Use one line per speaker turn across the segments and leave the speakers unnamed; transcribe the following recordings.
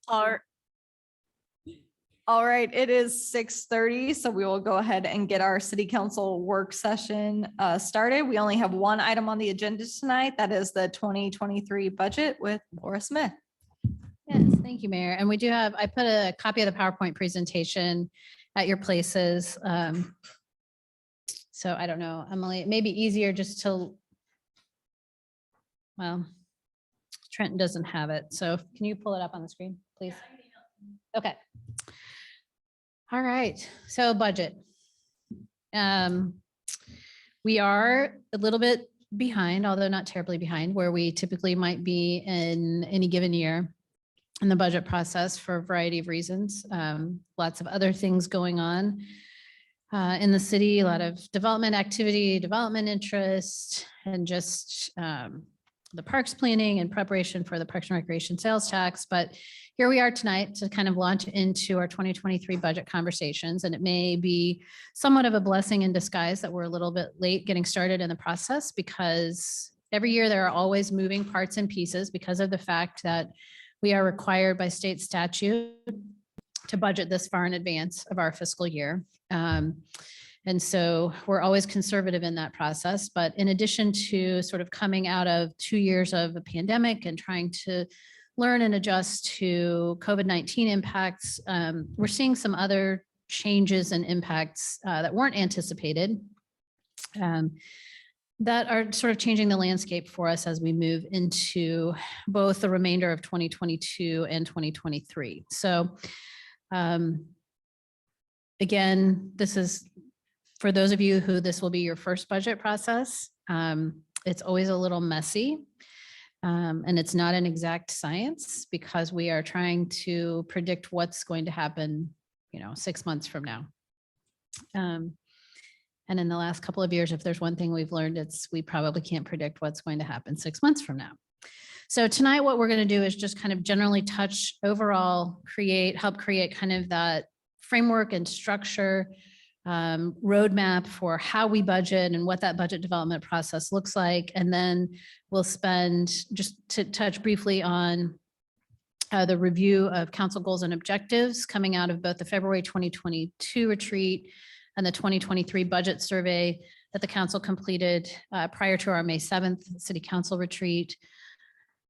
All right, it is 6:30, so we will go ahead and get our city council work session started. We only have one item on the agenda tonight. That is the 2023 budget with Laura Smith.
Yes, thank you, Mayor. And we do have, I put a copy of the PowerPoint presentation at your places. So I don't know, Emily, it may be easier just to, well, Trenton doesn't have it. So can you pull it up on the screen, please? Okay. All right, so budget. We are a little bit behind, although not terribly behind, where we typically might be in any given year in the budget process for a variety of reasons. Lots of other things going on in the city, a lot of development activity, development interest, and just the parks planning and preparation for the Parks and Recreation sales tax. But here we are tonight to kind of launch into our 2023 budget conversations. And it may be somewhat of a blessing in disguise that we're a little bit late getting started in the process, because every year there are always moving parts and pieces because of the fact that we are required by state statute to budget this far in advance of our fiscal year. And so we're always conservative in that process. But in addition to sort of coming out of 2 years of a pandemic and trying to learn and adjust to COVID-19 impacts, we're seeing some other changes and impacts that weren't anticipated that are sort of changing the landscape for us as we move into both the remainder of 2022 and 2023. So again, this is for those of you who this will be your first budget process. It's always a little messy. And it's not an exact science because we are trying to predict what's going to happen, 6 months from now. And in the last couple of years, if there's one thing we've learned, it's we probably can't predict what's going to happen 6 months from now. So tonight, what we're going to do is just kind of generally touch overall, help create kind of that framework and structure, roadmap for how we budget and what that budget development process looks like. And then we'll spend, just to touch briefly on the review of council goals and objectives coming out of both the February 2022 retreat and the 2023 budget survey that the council completed prior to our May 7th city council retreat.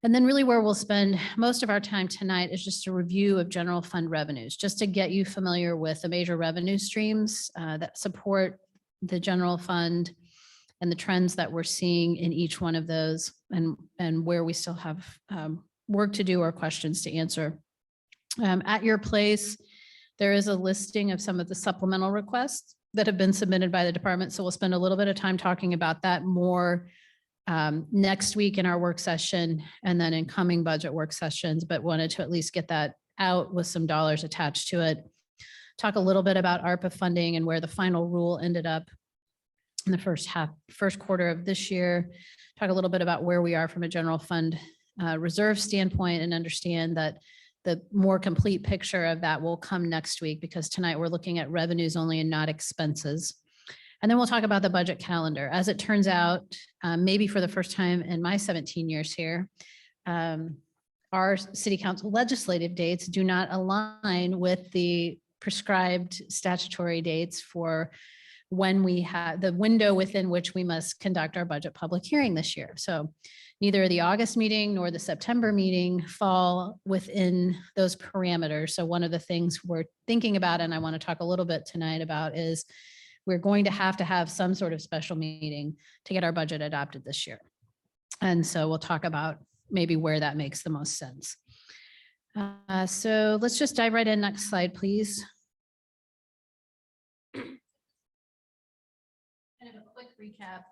And then really where we'll spend most of our time tonight is just a review of general fund revenues, just to get you familiar with the major revenue streams that support the general fund and the trends that we're seeing in each one of those, and where we still have work to do or questions to answer. At your place, there is a listing of some of the supplemental requests that have been submitted by the department. So we'll spend a little bit of time talking about that more next week in our work session and then in coming budget work sessions, but wanted to at least get that out with some dollars attached to it. Talk a little bit about ARPA funding and where the final rule ended up in the first quarter of this year. Talk a little bit about where we are from a general fund reserve standpoint, and understand that the more complete picture of that will come next week, because tonight we're looking at revenues only and not expenses. And then we'll talk about the budget calendar. As it turns out, maybe for the first time in my 17 years here, our city council legislative dates do not align with the prescribed statutory dates for when we have the window within which we must conduct our budget public hearing this year. So neither the August meeting nor the September meeting fall within those parameters. So one of the things we're thinking about, and I want to talk a little bit tonight about, is we're going to have some sort of special meeting to get our budget adopted this year. And so we'll talk about maybe where that makes the most sense. So let's just dive right in. Next slide, please. Kind of a quick recap.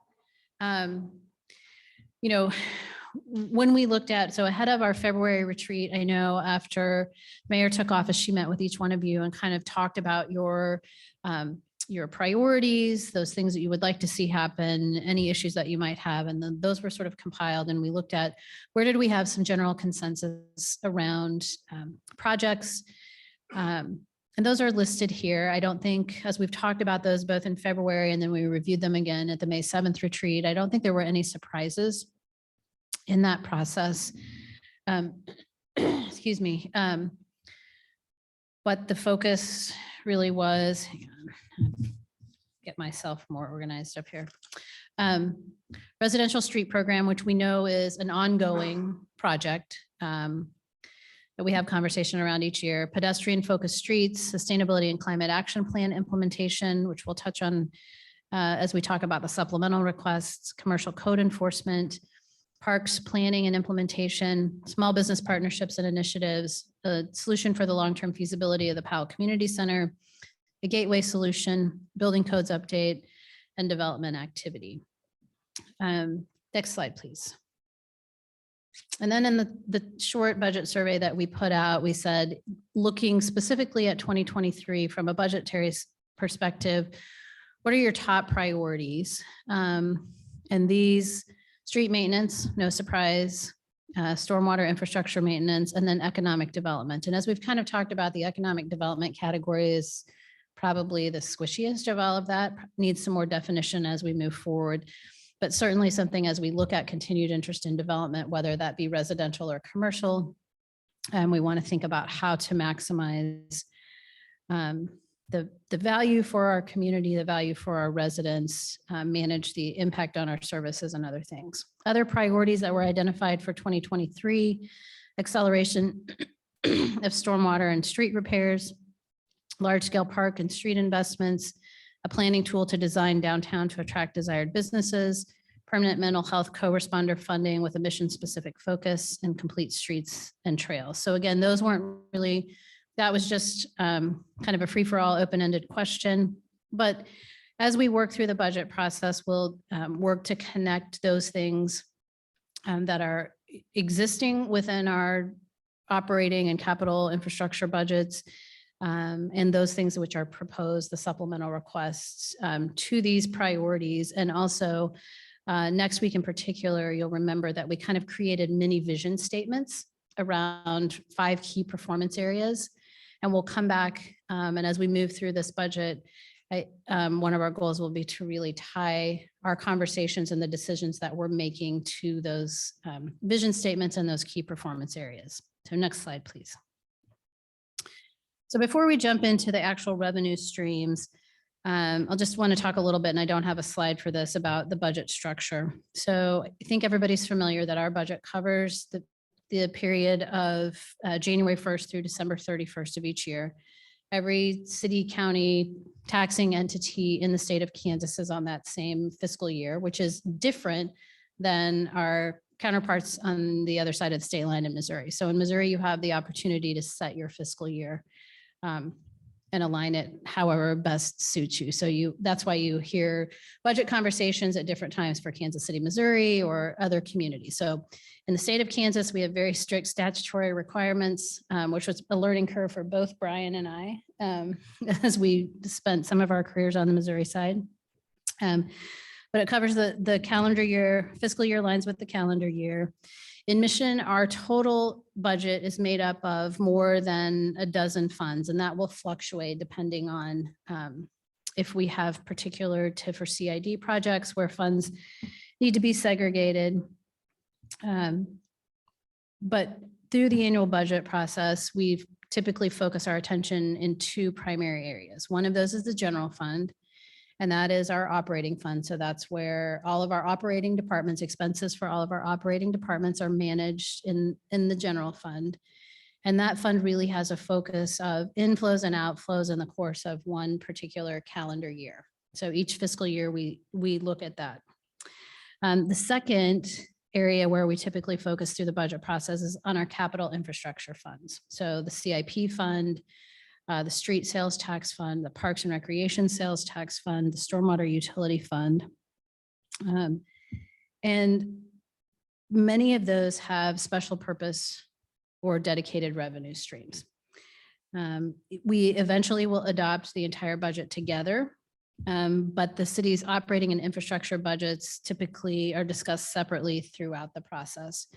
When we looked at, so ahead of our February retreat, I know after Mayor took office, she met with each one of you and kind of talked about your priorities, those things that you would like to see happen, any issues that you might have. And then those were sort of compiled, and we looked at where did we have some general consensus around projects. And those are listed here. I don't think, as we've talked about those both in February and then we reviewed them again at the May 7th retreat, I don't think there were any surprises in that process. Excuse me. What the focus really was, hang on, get myself more organized up here. Residential street program, which we know is an ongoing project that we have conversation around each year. Pedestrian focused streets, sustainability and climate action plan implementation, which we'll touch on as we talk about the supplemental requests, commercial code enforcement, parks planning and implementation, small business partnerships and initiatives, a solution for the long-term feasibility of the Powell Community Center, a gateway solution, building codes update, and development activity. Next slide, please. And then in the short budget survey that we put out, we said, looking specifically at 2023 from a budgetary perspective, what are your top priorities? And these: street maintenance, no surprise, stormwater infrastructure maintenance, and then economic development. And as we've kind of talked about, the economic development category is probably the squishiest of all of that, needs some more definition as we move forward. But certainly something as we look at continued interest in development, whether that be residential or commercial, and we want to think about how to maximize the value for our community, the value for our residents, manage the impact on our services and other things. Other priorities that were identified for 2023, acceleration of stormwater and street repairs, large-scale park and street investments, a planning tool to design downtown to attract desired businesses, permanent mental health co-responder funding with a mission-specific focus, and complete streets and trails. So again, those weren't really, that was just kind of a free-for-all open-ended question. But as we work through the budget process, we'll work to connect those things that are existing within our operating and capital infrastructure budgets, and those things which are proposed, the supplemental requests, to these priorities. And also next week in particular, you'll remember that we kind of created mini vision statements around 5 key performance areas. And we'll come back, and as we move through this budget, one of our goals will be to really tie our conversations and the decisions that we're making to those vision statements and those key performance areas. So next slide, please. So before we jump into the actual revenue streams, I'll just want to talk a little bit, and I don't have a slide for this, about the budget structure. So I think everybody's familiar that our budget covers the period of January 1st through December 31st of each year. Every city, county, taxing entity in the state of Kansas is on that same fiscal year, which is different than our counterparts on the other side of the state line in Missouri. So in Missouri, you have the opportunity to set your fiscal year and align it however best suits you. So that's why you hear budget conversations at different times for Kansas City, Missouri, or other communities. So in the state of Kansas, we have very strict statutory requirements, which was a learning curve for both Brian and I, as we spent some of our careers on the Missouri side. But it covers the calendar year, fiscal year lines with the calendar year. In Mission, our total budget is made up of more than a dozen funds, and that will fluctuate depending on if we have particular TIF or CID projects where funds need to be segregated. But through the annual budget process, we've typically focused our attention in 2 primary areas. One of those is the general fund, and that is our operating fund. So that's where all of our operating departments, expenses for all of our operating departments are managed in the general fund. And that fund really has a focus of inflows and outflows in the course of one particular calendar year. So each fiscal year, we look at that. The second area where we typically focus through the budget process is on our capital infrastructure funds. So the CIP fund, the street sales tax fund, the parks and recreation sales tax fund, the stormwater utility fund. And many of those have special purpose or dedicated revenue streams. We eventually will adopt the entire budget together, but the city's operating and infrastructure budgets typically are discussed separately throughout the process.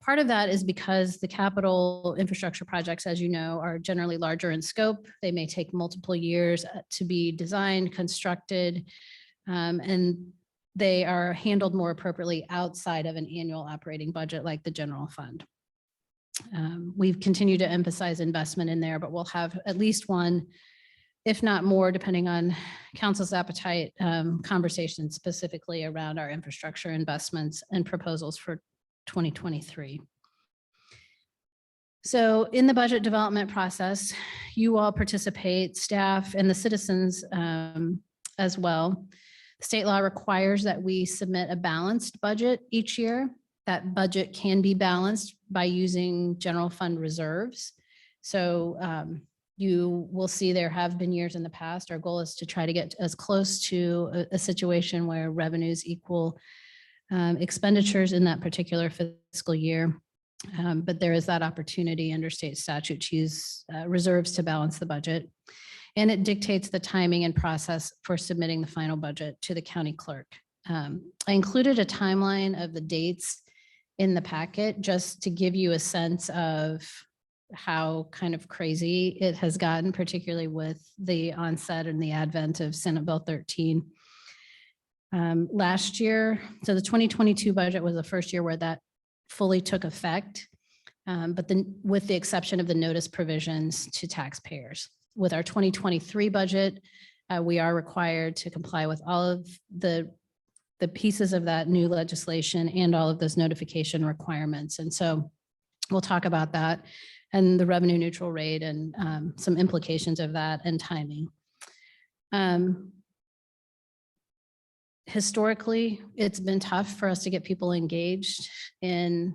Part of that is because the capital infrastructure projects, as you know, are generally larger in scope. They may take multiple years to be designed, constructed, and they are handled more appropriately outside of an annual operating budget like the general fund. We've continued to emphasize investment in there, but we'll have at least one, if not more, depending on council's appetite, conversations specifically around our infrastructure investments and proposals for 2023. So in the budget development process, you all participate, staff and the citizens as well. State law requires that we submit a balanced budget each year. That budget can be balanced by using general fund reserves. So you will see there have been years in the past. Our goal is to try to get as close to a situation where revenues equal expenditures in that particular fiscal year. But there is that opportunity under state statute to use reserves to balance the budget. And it dictates the timing and process for submitting the final budget to the county clerk. I included a timeline of the dates in the packet just to give you a sense of how kind of crazy it has gotten, particularly with the onset and the advent of Senate Bill 13. Last year, so the 2022 budget was the first year where that fully took effect, but then with the exception of the notice provisions to taxpayers. With our 2023 budget, we are required to comply with all of the pieces of that new legislation and all of those notification requirements. And so we'll talk about that and the revenue neutral rate and some implications of that and timing. Historically, it's been tough for us to get people engaged in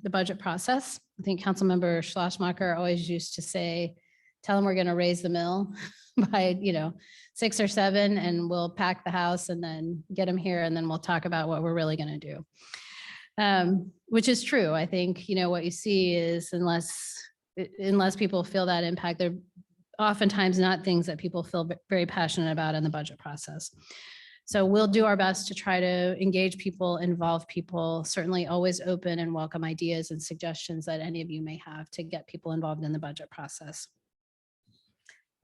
the budget process. I think Councilmember Schlossmacher always used to say, tell them we're going to raise the mill by, 6 or 7 and we'll pack the house and then get them here. And then we'll talk about what we're really going to do. Which is true. I think, what you see is unless people feel that impact, they're oftentimes not things that people feel very passionate about in the budget process. So we'll do our best to try to engage people, involve people, certainly always open and welcome ideas and suggestions that any of you may have to get people involved in the budget process.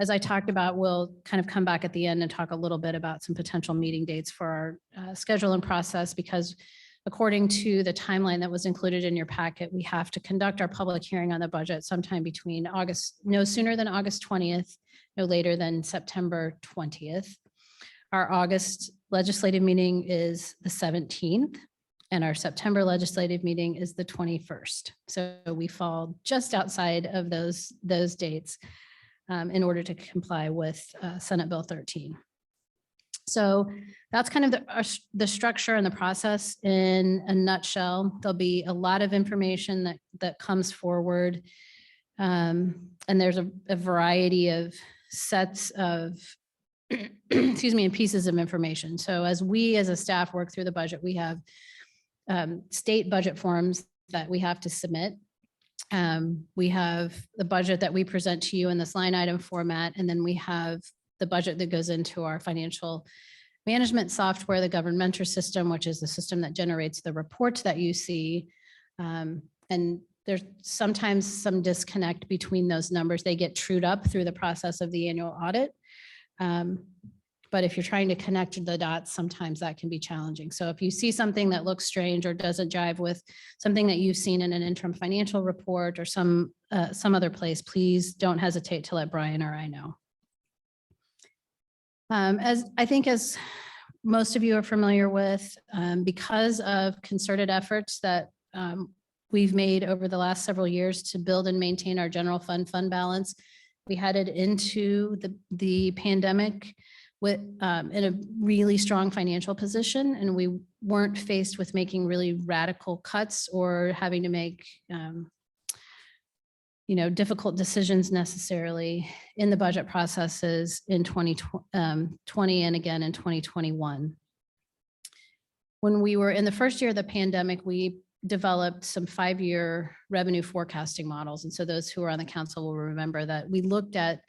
As I talked about, we'll kind of come back at the end and talk a little bit about some potential meeting dates for our schedule and process, because according to the timeline that was included in your packet, we have to conduct our public hearing on the budget sometime between no sooner than August 20th, no later than September 20th. Our August legislative meeting is the 17th and our September legislative meeting is the 21st. So we fall just outside of those dates in order to comply with Senate Bill 13. So that's kind of the structure and the process in a nutshell. There'll be a lot of information that comes forward. And there's a variety of sets of excuse me, and pieces of information. So as we as a staff work through the budget, we have state budget forms that we have to submit. We have the budget that we present to you in this line item format, and then we have the budget that goes into our financial management software, the governmental system, which is the system that generates the reports that you see. And there's sometimes some disconnect between those numbers. They get trued up through the process of the annual audit. But if you're trying to connect the dots, sometimes that can be challenging. So if you see something that looks strange or doesn't jive with something that you've seen in an interim financial report or some other place, please don't hesitate to let Brian or I know. As most of you are familiar with, because of concerted efforts that we've made over the last several years to build and maintain our general fund balance, we headed into the pandemic with in a really strong financial position, and we weren't faced with making really radical cuts or having to make difficult decisions necessarily in the budget processes in 2020 and again in 2021. When we were in the first year of the pandemic, we developed some 5-year revenue forecasting models. And so those who are on the council will remember that we looked at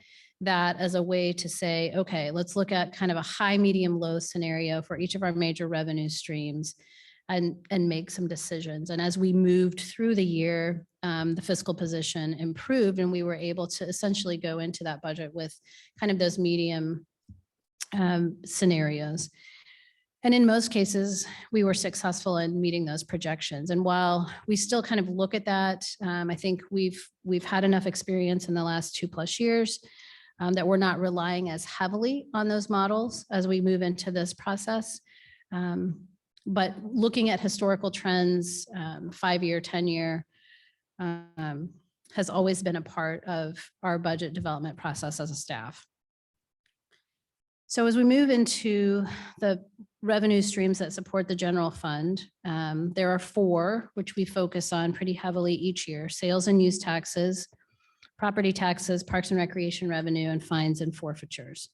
that as a way to say, okay, let's look at kind of a high, medium, low scenario for each of our major revenue streams and make some decisions. And as we moved through the year, the fiscal position improved and we were able to essentially go into that budget with kind of those medium scenarios. And in most cases, we were successful in meeting those projections. And while we still kind of look at that, I think we've had enough experience in the last 2+ years that we're not relying as heavily on those models as we move into this process. But looking at historical trends, 5-year, 10-year, has always been a part of our budget development process as a staff. So as we move into the revenue streams that support the general fund, there are 4, which we focus on pretty heavily each year: sales and use taxes, property taxes, parks and recreation revenue, and fines and forfeitures.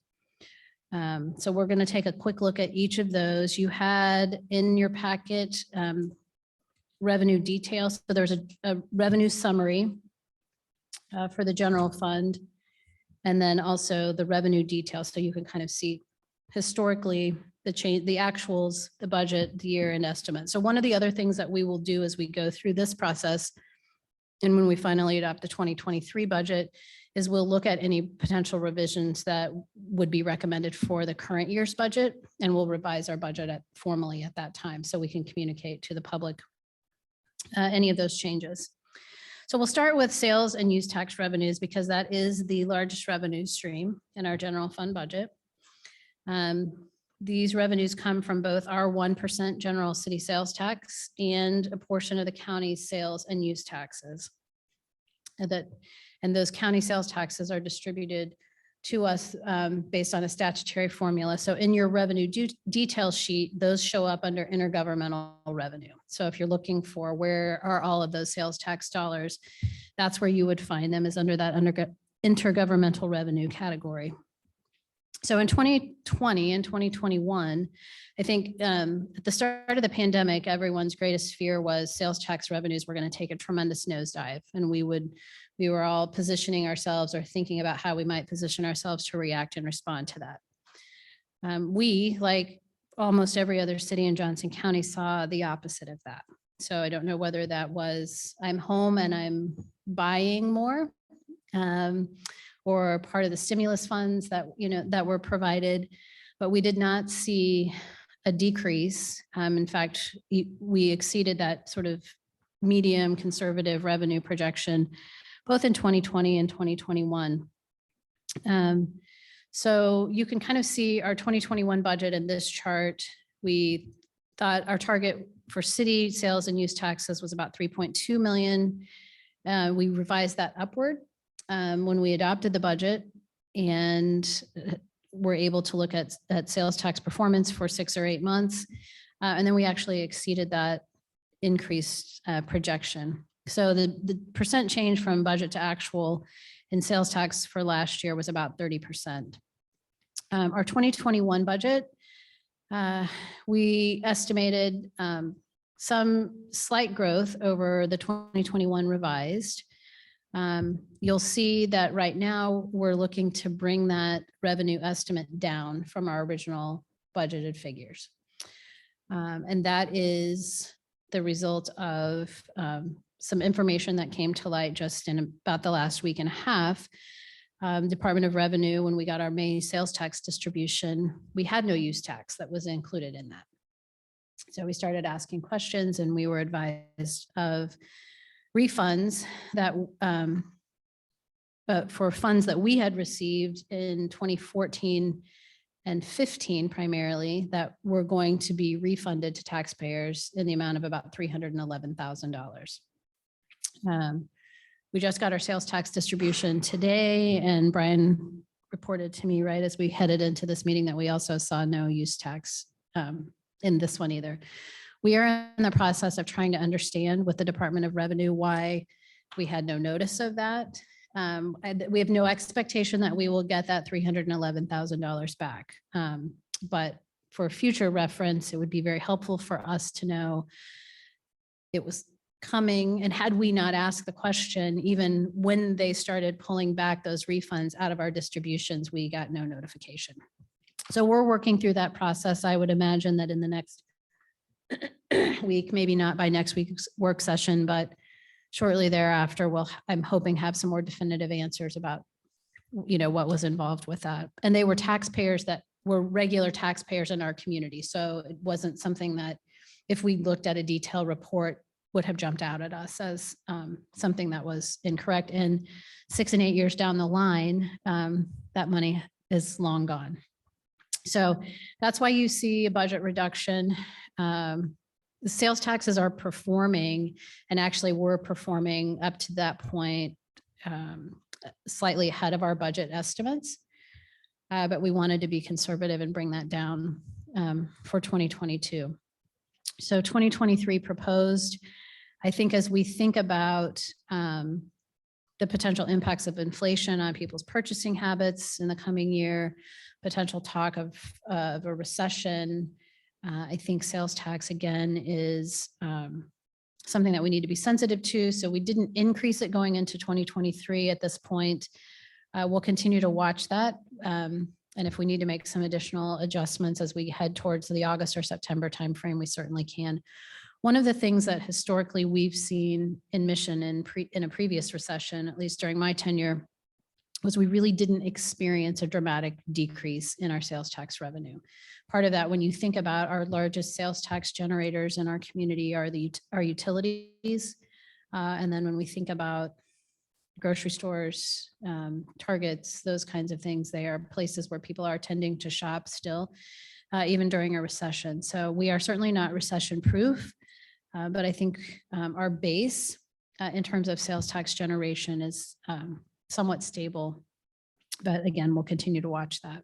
So we're going to take a quick look at each of those. You had in your packet revenue details. So there's a revenue summary for the general fund, and then also the revenue details. So you can kind of see historically the change, the actuals, the budget, the year-end estimate. So one of the other things that we will do as we go through this process, and when we finally adopt the 2023 budget, is we'll look at any potential revisions that would be recommended for the current year's budget, and we'll revise our budget formally at that time so we can communicate to the public any of those changes. So we'll start with sales and use tax revenues because that is the largest revenue stream in our general fund budget. These revenues come from both our 1% general city sales tax and a portion of the county's sales and use taxes. And those county sales taxes are distributed to us based on a statutory formula. So in your revenue detail sheet, those show up under intergovernmental revenue. So if you're looking for where are all of those sales tax dollars, that's where you would find them, is under that intergovernmental revenue category. So in 2020 and 2021, I think at the start of the pandemic, everyone's greatest fear was sales tax revenues were going to take a tremendous nosedive, and we were all positioning ourselves or thinking about how we might position ourselves to react and respond to that. We, like almost every other city in Johnson County, saw the opposite of that. So I don't know whether that was I'm home and I'm buying more, or part of the stimulus funds that that were provided, but we did not see a decrease. In fact, we exceeded that sort of medium conservative revenue projection both in 2020 and 2021. So you can kind of see our 2021 budget in this chart. We thought our target for city sales and use taxes was about 3.2 million. We revised that upward when we adopted the budget, and we're able to look at sales tax performance for 6 or 8 months. And then we actually exceeded that increased projection. So the percent change from budget to actual in sales tax for last year was about 30%. Our 2021 budget, we estimated some slight growth over the 2021 revised. You'll see that right now we're looking to bring that revenue estimate down from our original budgeted figures. And that is the result of some information that came to light just in about the last week and a half. Department of Revenue, when we got our May sales tax distribution, we had no use tax that was included in that. So we started asking questions, and we were advised of refunds that for funds that we had received in 2014 and 15 primarily, that were going to be refunded to taxpayers in the amount of about $311,000. We just got our sales tax distribution today, and Brian reported to me right as we headed into this meeting that we also saw no use tax in this one either. We are in the process of trying to understand with the Department of Revenue why we had no notice of that. We have no expectation that we will get that $311,000 back. But for future reference, it would be very helpful for us to know it was coming, and had we not asked the question, even when they started pulling back those refunds out of our distributions, we got no notification. So we're working through that process. I would imagine that in the next week, maybe not by next week's work session, but shortly thereafter, I'm hoping have some more definitive answers about what was involved with that. And they were taxpayers that were regular taxpayers in our community. So it wasn't something that if we looked at a detailed report would have jumped out at us as something that was incorrect. And 6 and 8 years down the line, that money is long gone. So that's why you see a budget reduction. The sales taxes are performing, and actually were performing up to that point slightly ahead of our budget estimates. But we wanted to be conservative and bring that down for 2022. So 2023 proposed, I think as we think about the potential impacts of inflation on people's purchasing habits in the coming year, potential talk of a recession, I think sales tax again is something that we need to be sensitive to. So we didn't increase it going into 2023 at this point. We'll continue to watch that. And if we need to make some additional adjustments as we head towards the August or September timeframe, we certainly can. One of the things that historically we've seen in Mission in a previous recession, at least during my tenure, was we really didn't experience a dramatic decrease in our sales tax revenue. Part of that, when you think about our largest sales tax generators in our community are our utilities. And then when we think about grocery stores, Targets, those kinds of things, they are places where people are tending to shop still, even during a recession. So we are certainly not recession proof, but I think our base in terms of sales tax generation is somewhat stable. But again, we'll continue to watch that.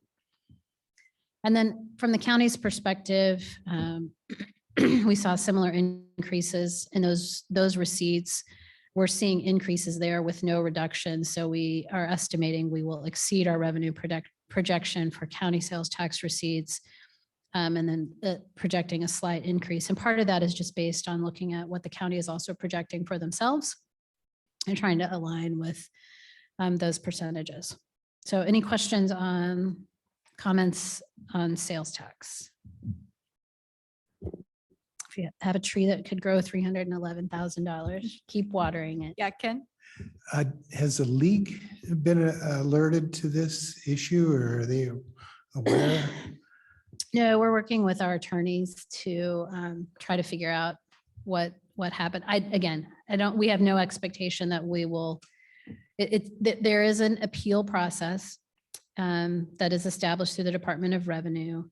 And then from the county's perspective, we saw similar increases in those receipts. We're seeing increases there with no reduction. So we are estimating we will exceed our revenue projection for county sales tax receipts, and then projecting a slight increase. And part of that is just based on looking at what the county is also projecting for themselves and trying to align with those percentages. So any questions on comments on sales tax? If you have a tree that could grow $311,000, keep watering it.
Yeah, Ken?
Has the league been alerted to this issue, or are they aware?
No, we're working with our attorneys to try to figure out what happened. We have no expectation that we will, there is an appeal process that is established through the Department of Revenue.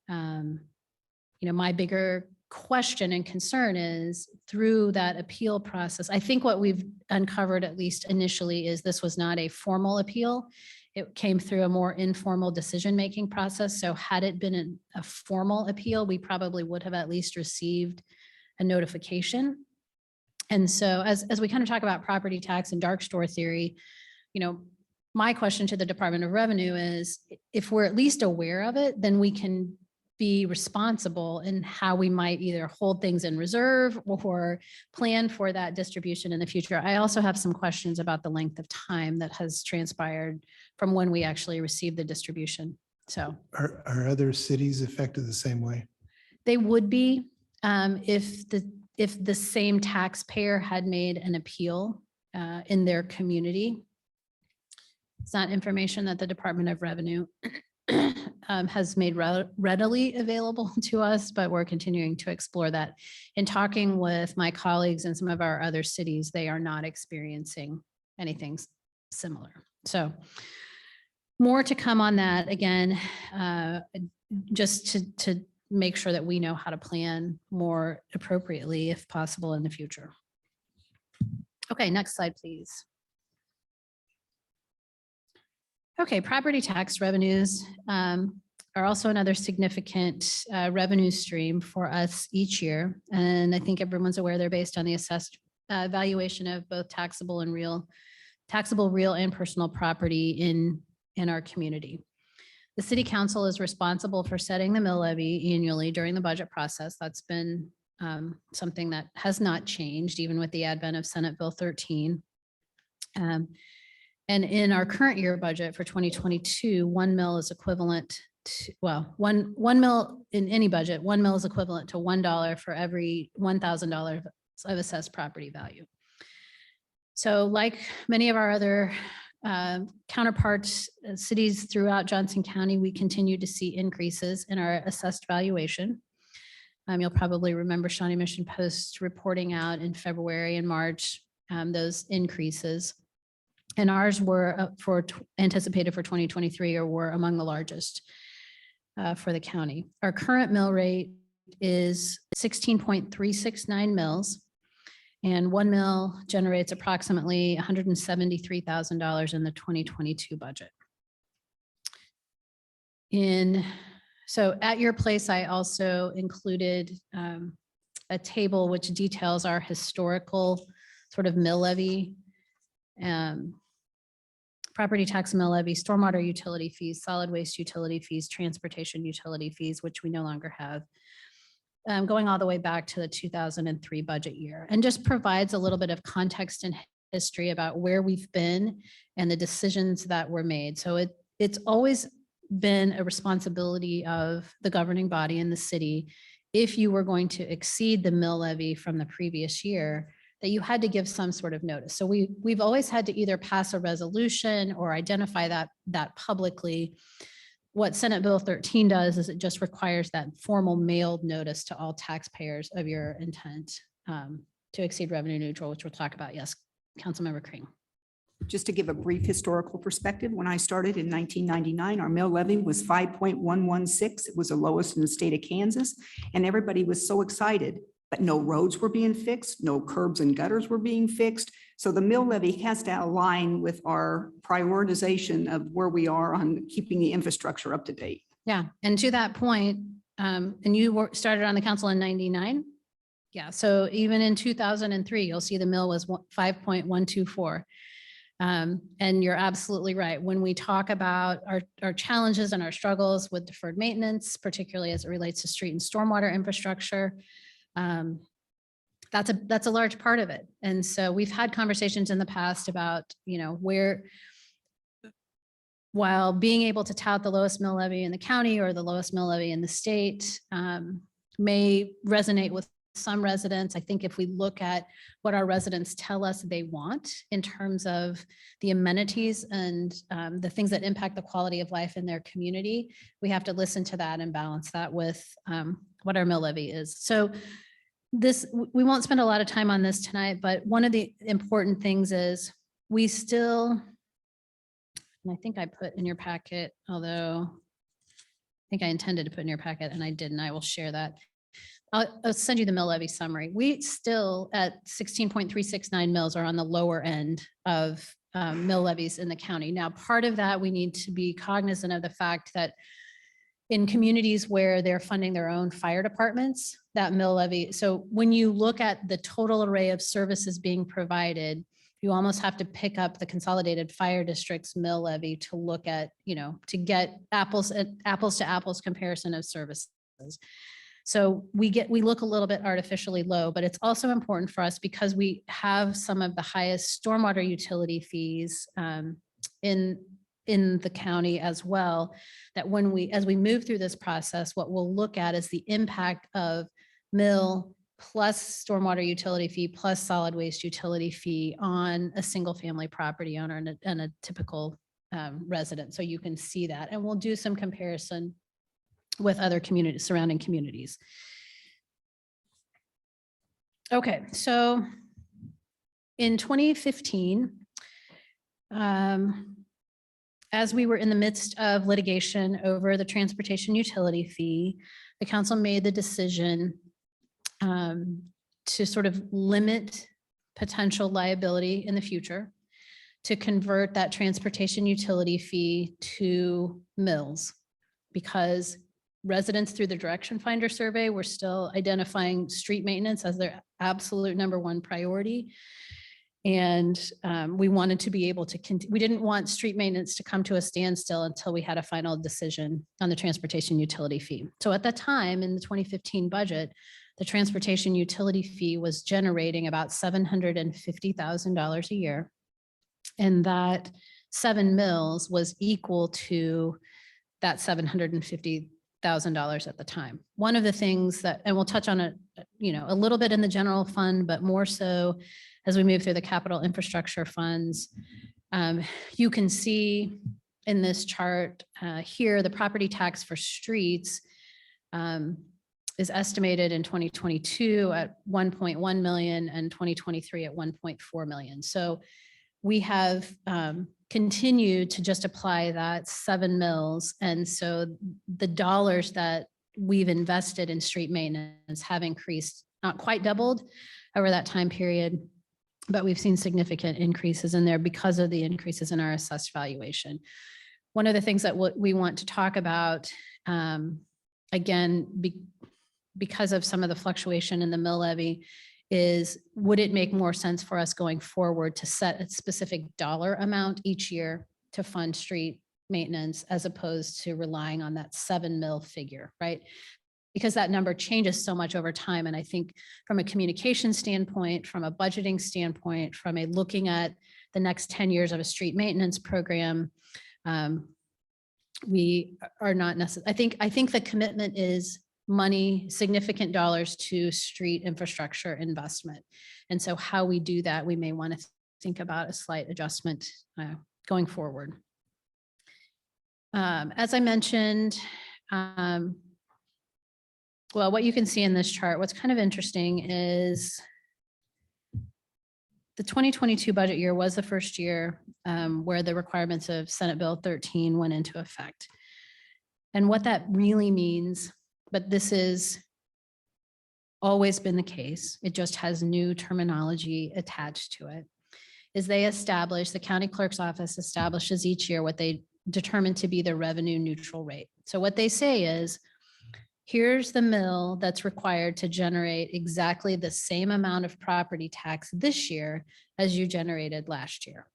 My bigger question and concern is through that appeal process. I think what we've uncovered, at least initially, is this was not a formal appeal. It came through a more informal decision-making process. So had it been a formal appeal, we probably would have at least received a notification. And so as we kind of talk about property tax and dark store theory, my question to the Department of Revenue is, if we're at least aware of it, then we can be responsible in how we might either hold things in reserve or plan for that distribution in the future. I also have some questions about the length of time that has transpired from when we actually received the distribution. So
Are other cities affected the same way?
they would be if the same taxpayer had made an appeal in their community. It's not information that the Department of Revenue has made readily available to us, but we're continuing to explore that. In talking with my colleagues in some of our other cities, they are not experiencing anything similar. So more to come on that. Again, just to make sure that we know how to plan more appropriately if possible in the future. Okay, next slide, please. Okay, property tax revenues are also another significant revenue stream for us each year. And I think everyone's aware they're based on the assessed valuation of both taxable, real and personal property in our community. The City Council is responsible for setting the mill levy annually during the budget process. That's been something that has not changed even with the advent of Senate Bill 13. And in our current year budget for 2022, 1 mil is equivalent to, well, one mil in any budget, 1 mil is equivalent to $1 for every $1,000 of assessed property value. So like many of our other counterparts, cities throughout Johnson County, we continue to see increases in our assessed valuation. You'll probably remember Shawnee Mission Post reporting out in February and March those increases. And ours were anticipated for 2023 or were among the largest for the county. Our current mill rate is 16.369 mills. And one mill generates approximately $173,000 in the 2022 budget. So at your place, I also included a table which details our historical sort of mill levy, property tax mill levy, stormwater utility fees, solid waste utility fees, transportation utility fees, which we no longer have. Going all the way back to the 2003 budget year, and just provides a little bit of context and history about where we've been and the decisions that were made. So it's always been a responsibility of the governing body in the city, if you were going to exceed the mill levy from the previous year, that you had to give some sort of notice. So we've always had to either pass a resolution or identify that publicly. What Senate Bill 13 does is it just requires that formal mailed notice to all taxpayers of your intent to exceed revenue neutral, which we'll talk about. Yes, Councilmember Kring.
Just to give a brief historical perspective, when I started in 1999, our mill levy was 5.116. It was the lowest in the state of Kansas, and everybody was so excited, but no roads were being fixed, no curbs and gutters were being fixed. So the mill levy has to align with our prioritization of where we are on keeping the infrastructure up to date.
Yeah, and to that point, and you started on the council in 99. Yeah, so even in 2003, you'll see the mill was 5.124. And you're absolutely right. When we talk about our challenges and our struggles with deferred maintenance, particularly as it relates to street and stormwater infrastructure, that's a large part of it. And so we've had conversations in the past about, where, while being able to tout the lowest mill levy in the county or the lowest mill levy in the state may resonate with some residents. I think if we look at what our residents tell us they want in terms of the amenities and the things that impact the quality of life in their community, we have to listen to that and balance that with what our mill levy is. So we won't spend a lot of time on this tonight, but one of the important things is we still, and I think I put in your packet, although I think I intended to put in your packet and I didn't, I will share that. I'll send you the mill levy summary. We still at 16.369 mills are on the lower end of mill levies in the county. Now, part of that, we need to be cognizant of the fact that in communities where they're funding their own fire departments, that mill levy. So when you look at the total array of services being provided, you almost have to pick up the consolidated fire district's mill levy to look at, to get apples to apples comparison of services. So we look a little bit artificially low, but it's also important for us because we have some of the highest stormwater utility fees in the county as well, that as we move through this process, what we'll look at is the impact of mill plus stormwater utility fee plus solid waste utility fee on a single family property owner and a typical resident. So you can see that, and we'll do some comparison with other communities, surrounding communities. Okay, so in 2015, as we were in the midst of litigation over the transportation utility fee, the council made the decision to sort of limit potential liability in the future, to convert that transportation utility fee to mills, because residents through the Direction Finder survey were still identifying street maintenance as their absolute #1 priority. And we wanted to be able to, we didn't want street maintenance to come to a standstill until we had a final decision on the transportation utility fee. So at that time in the 2015 budget, the transportation utility fee was generating about $750,000 a year. And that 7 mills was equal to that $750,000 at the time. One of the things that, and we'll touch on it, a little bit in the general fund, but more so as we move through the capital infrastructure funds, You can see in this chart here, the property tax for streets is estimated in 2022 at 1.1 million and 2023 at 1.4 million. So we have continued to just apply that 7 mils. And so the dollars that we've invested in street maintenance have increased, not quite doubled over that time period, but we've seen significant increases in there because of the increases in our assessed valuation. One of the things that we want to talk about, again, because of some of the fluctuation in the mill levy, is would it make more sense for us going forward to set a specific dollar amount each year to fund street maintenance as opposed to relying on that 7 mil figure, right? Because that number changes so much over time. And I think from a communication standpoint, from a budgeting standpoint, from a looking at the next 10 years of a street maintenance program, we are not necessarily, I think the commitment is money, significant dollars to street infrastructure investment. And so how we do that, we may want to think about a slight adjustment going forward. As I mentioned, well, what you can see in this chart, what's kind of interesting is the 2022 budget year was the first year where the requirements of Senate Bill 13 went into effect. And what that really means, but this has always been the case, it just has new terminology attached to it, is the county clerk's office establishes each year what they determine to be the revenue neutral rate. So what they say is, here's the mill that's required to generate exactly the same amount of property tax this year as you generated last year.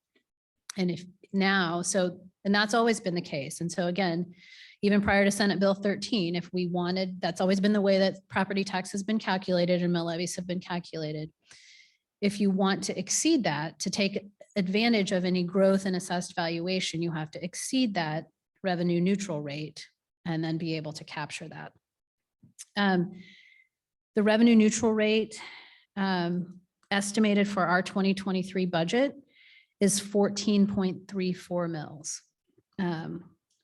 And if now, and that's always been the case. And so again, even prior to Senate Bill 13, if we wanted, that's always been the way that property tax has been calculated and mill levies have been calculated. If you want to exceed that, to take advantage of any growth in assessed valuation, you have to exceed that revenue neutral rate and then be able to capture that. The revenue neutral rate estimated for our 2023 budget is 14.34 mils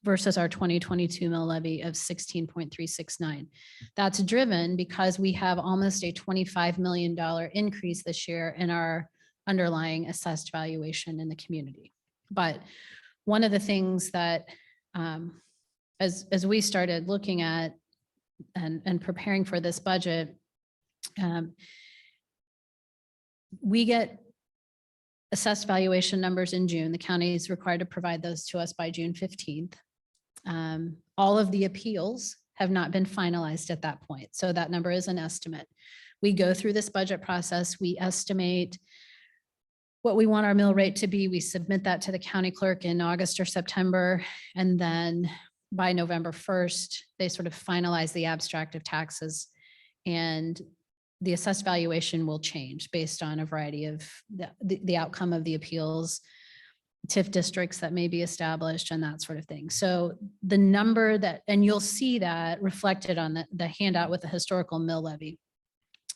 versus our 2022 mill levy of 16.369. That's driven because we have almost a $25 million increase this year in our underlying assessed valuation in the community. But one of the things that as we started looking at and preparing for this budget, we get assessed valuation numbers in June. The county is required to provide those to us by June 15th. All of the appeals have not been finalized at that point. So that number is an estimate. We go through this budget process. We estimate what we want our mill rate to be. We submit that to the county clerk in August or September. And then by November 1st, they sort of finalize the abstract of taxes, and the assessed valuation will change based on a variety of the outcome of the appeals, TIF districts that may be established, and that sort of thing. So the number that, and you'll see that reflected on the handout with the historical mill levy.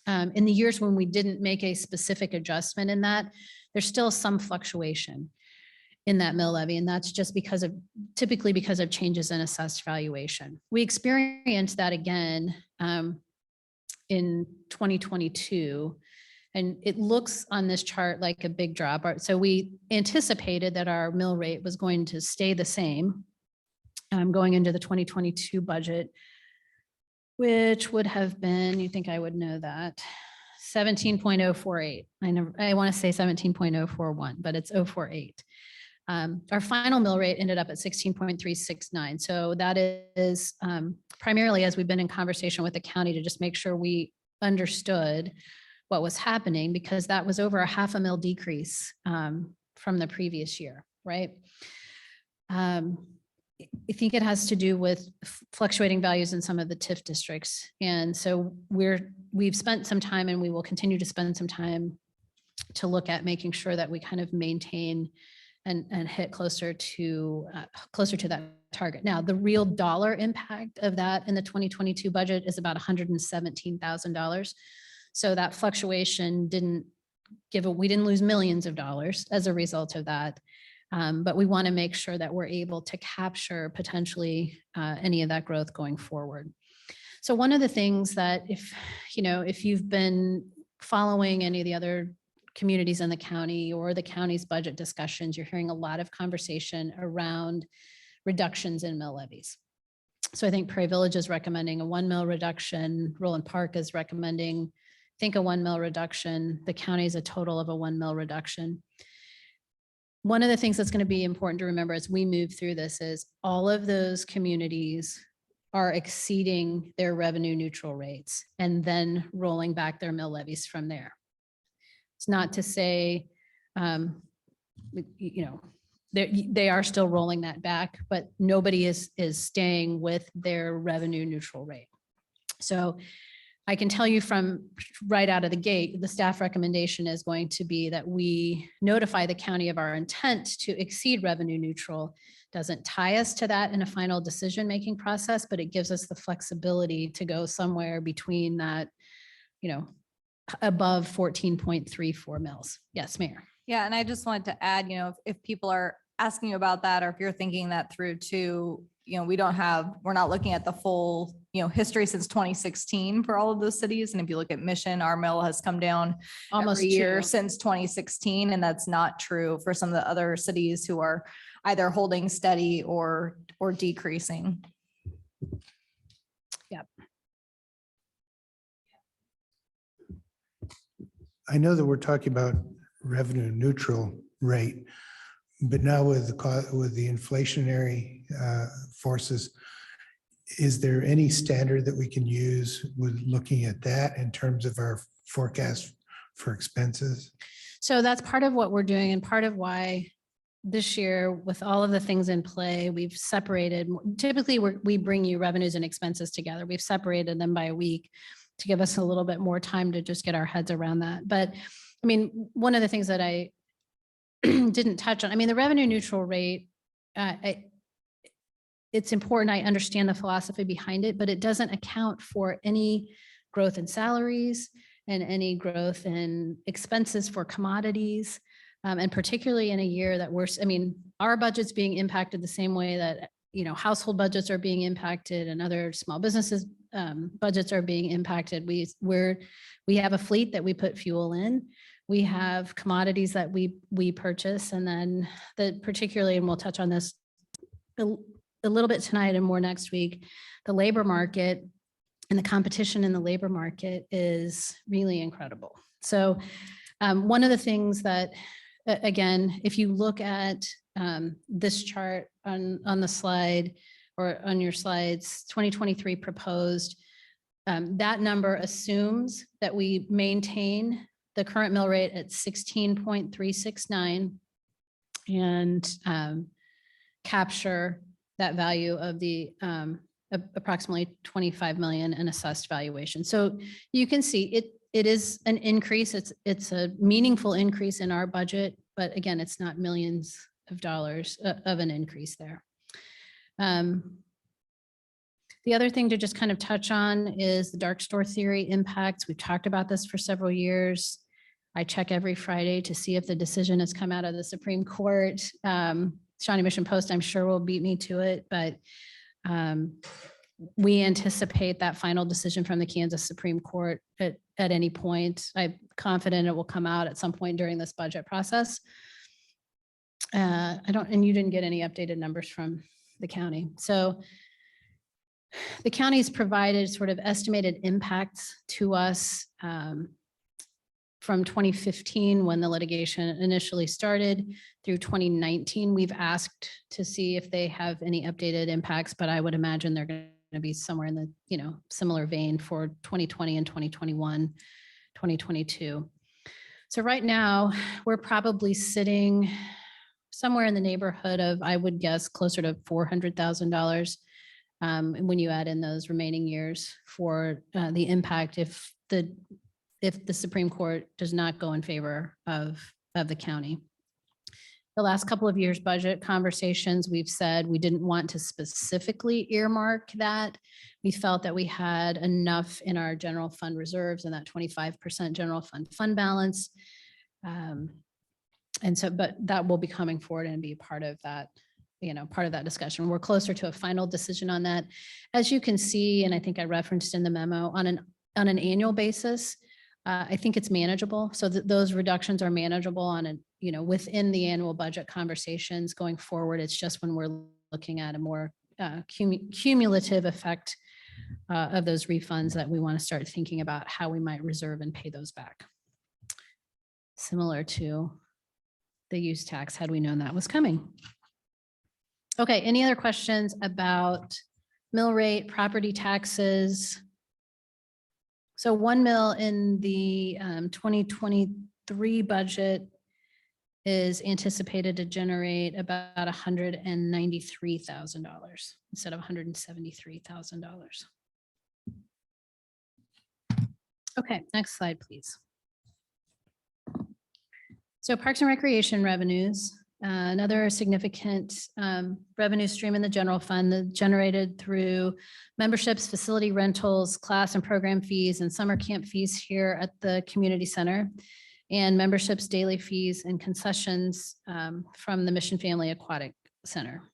In the years when we didn't make a specific adjustment in that, there's still some fluctuation in that mill levy, and that's just typically because of changes in assessed valuation. We experienced that again in 2022, and it looks on this chart like a big drop. So we anticipated that our mill rate was going to stay the same going into the 2022 budget, which would have been, you think I would know that, 17.048. I want to say 17.041, but it's 048. Our final mill rate ended up at 16.369. So that is primarily as we've been in conversation with the county to just make sure we understood what was happening, because that was over a $0.5 mil decrease from the previous year, right? I think it has to do with fluctuating values in some of the TIF districts. And so we've spent some time, and we will continue to spend some time to look at making sure that we kind of maintain and hit closer to that target. Now, the real dollar impact of that in the 2022 budget is about $117,000. So that fluctuation we didn't lose millions of dollars as a result of that. But we want to make sure that we're able to capture potentially any of that growth going forward. So one of the things that if you've been following any of the other communities in the county or the county's budget discussions, you're hearing a lot of conversation around reductions in mill levies. So I think Prairie Village is recommending a 1 mil reduction. Roland Park is recommending, I think, a 1 mil reduction. The county is a total of a 1 mil reduction. One of the things that's going to be important to remember as we move through this is all of those communities are exceeding their revenue neutral rates and then rolling back their mill levies from there. It's not to say, they are still rolling that back, but nobody is staying with their revenue neutral rate. So I can tell you from right out of the gate, the staff recommendation is going to be that we notify the county of our intent to exceed revenue neutral. Doesn't tie us to that in a final decision-making process, but it gives us the flexibility to go somewhere between that, above 14.34 mils. Yes, Mayor.
Yeah, and I just wanted to add, if people are asking you about that, or if you're thinking that through too, we're not looking at the full, history since 2016 for all of those cities. And if you look at Mission, our mill has come down
Almost
every year
2.
since 2016. And that's not true for some of the other cities who are either holding steady or decreasing.
Yep.
I know that we're talking about revenue neutral rate, but now with the inflationary forces, is there any standard that we can use with looking at that in terms of our forecast for expenses?
So that's part of what we're doing and part of why this year, with all of the things in play, we've separated. Typically, we bring you revenues and expenses together. We've separated them by a week to give us a little bit more time to just get our heads around that. But I mean, one of the things that I didn't touch on, the revenue neutral rate, it's important. I understand the philosophy behind it, but it doesn't account for any growth in salaries and any growth in expenses for commodities. And particularly in a year that our budget's being impacted the same way that, household budgets are being impacted and other small businesses budgets are being impacted. We have a fleet that we put fuel in. We have commodities that we purchase, and then particularly, and we'll touch on this a little bit tonight and more next week, the labor market and the competition in the labor market is really incredible. So one of the things that, again, if you look at this chart on the slide or on your slides, 2023 proposed, that number assumes that we maintain the current mill rate at 16.369 and capture that value of the approximately 25 million in assessed valuation. So you can see it is an increase. It's a meaningful increase in our budget, but again, it's not millions of dollars of an increase there. The other thing to just kind of touch on is the dark store theory impacts. We've talked about this for several years. I check every Friday to see if the decision has come out of the Supreme Court. Shawnee Mission Post, I'm sure, will beat me to it, but we anticipate that final decision from the Kansas Supreme Court at any point. I'm confident it will come out at some point during this budget process. And you didn't get any updated numbers from the county. So the county's provided sort of estimated impacts to us from 2015, when the litigation initially started, through 2019. We've asked to see if they have any updated impacts, but I would imagine they're going to be somewhere in the similar vein for 2020 and 2021, 2022. So right now we're probably sitting somewhere in the neighborhood of, I would guess, closer to $400,000 when you add in those remaining years for the impact if the Supreme Court does not go in favor of the county. The last couple of years' budget conversations, we've said we didn't want to specifically earmark that. We felt that we had enough in our general fund reserves and that 25% general fund balance And so, but that will be coming forward and be part of that, part of that discussion. We're closer to a final decision on that. As you can see, and I think I referenced in the memo, on an annual basis, I think it's manageable. So those reductions are manageable on within the annual budget conversations going forward. It's just when we're looking at a more cumulative effect of those refunds that we want to start thinking about how we might reserve and pay those back. Similar to the use tax, had we known that was coming. Okay, any other questions about mill rate, property taxes? So 1 mil in the 2023 budget is anticipated to generate about $193,000 instead of $173,000. Okay, next slide, please. So Parks and Recreation revenues, another significant revenue stream in the general fund that generated through memberships, facility rentals, class and program fees, and summer camp fees here at the community center, and memberships, daily fees, and concessions from the Mission Family Aquatic Center.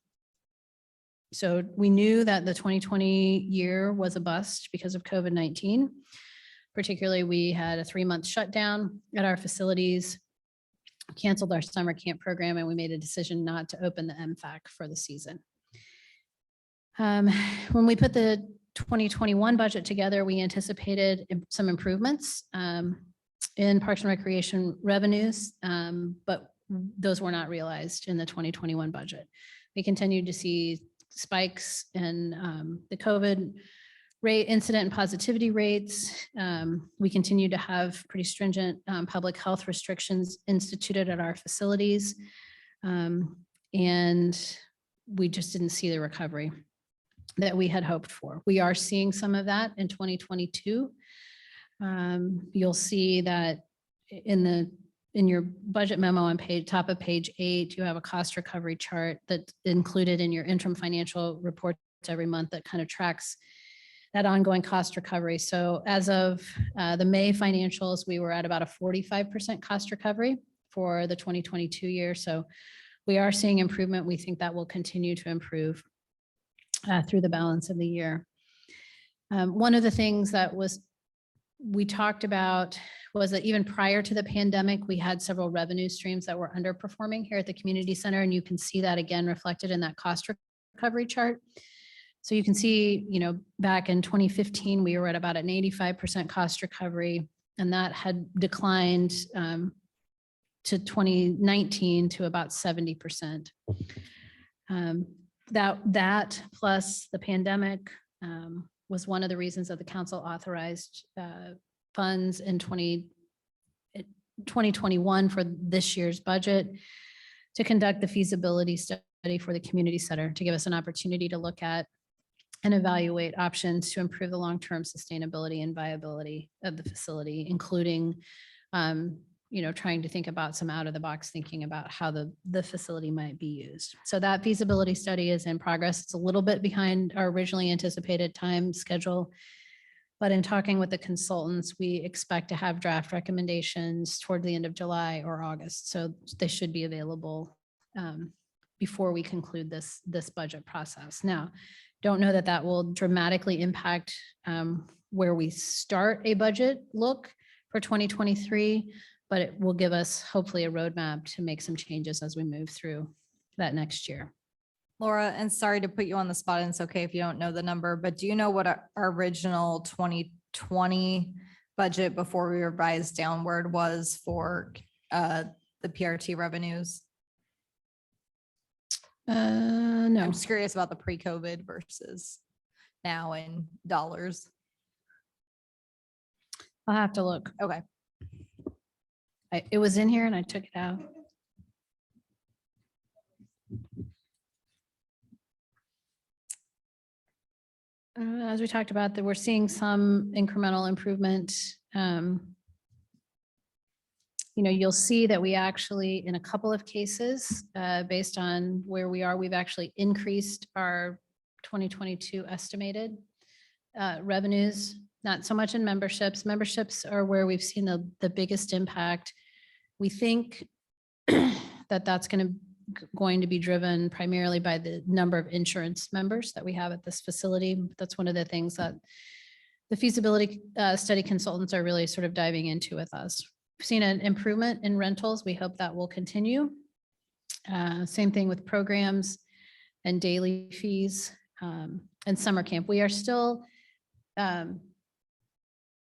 So we knew that the 2020 year was a bust because of COVID-19. Particularly, we had a 3-month shutdown at our facilities, canceled our summer camp program, and we made a decision not to open the MFAC for the season. When we put the 2021 budget together, we anticipated some improvements in Parks and Recreation revenues, but those were not realized in the 2021 budget. We continued to see spikes in the COVID rate, incident and positivity rates. We continue to have pretty stringent public health restrictions instituted at our facilities. And we just didn't see the recovery that we had hoped for. We are seeing some of that in 2022. You'll see that in your budget memo on top of page 8, you have a cost recovery chart that's included in your interim financial reports every month that kind of tracks that ongoing cost recovery. So as of the May financials, we were at about a 45% cost recovery for the 2022 year. So we are seeing improvement. We think that will continue to improve through the balance of the year. One of the things that we talked about was that even prior to the pandemic, we had several revenue streams that were underperforming here at the community center. And you can see that again reflected in that cost recovery chart. So you can see, back in 2015, we were at about an 85% cost recovery, and that had declined to 2019 to about 70%. That plus the pandemic was one of the reasons that the council authorized funds in 2021 for this year's budget to conduct the feasibility study for the community center to give us an opportunity to look at and evaluate options to improve the long-term sustainability and viability of the facility, including, trying to think about some out-of-the-box thinking about how the facility might be used. So that feasibility study is in progress. It's a little bit behind our originally anticipated time schedule, but in talking with the consultants, we expect to have draft recommendations toward the end of July or August. So they should be available before we conclude this budget process. Now, don't know that that will dramatically impact where we start a budget look for 2023, but it will give us hopefully a roadmap to make some changes as we move through that next year.
Laura, and sorry to put you on the spot, and it's okay if you don't know the number, but do you know what our original 2020 budget before we revised downward was for the PRT revenues?
No.
I'm just curious about the pre-COVID versus now in dollars.
I'll have to look.
Okay.
It was in here and I took it out. As we talked about, that we're seeing some incremental improvement. You'll see that we actually, in a couple of cases, based on where we are, we've actually increased our 2022 estimated revenues, not so much in memberships. Memberships are where we've seen the biggest impact. We think that's going to be driven primarily by the number of insurance members that we have at this facility. That's one of the things that the feasibility study consultants are really sort of diving into with us. We've seen an improvement in rentals. We hope that will continue. Same thing with programs and daily fees and summer camp. We are still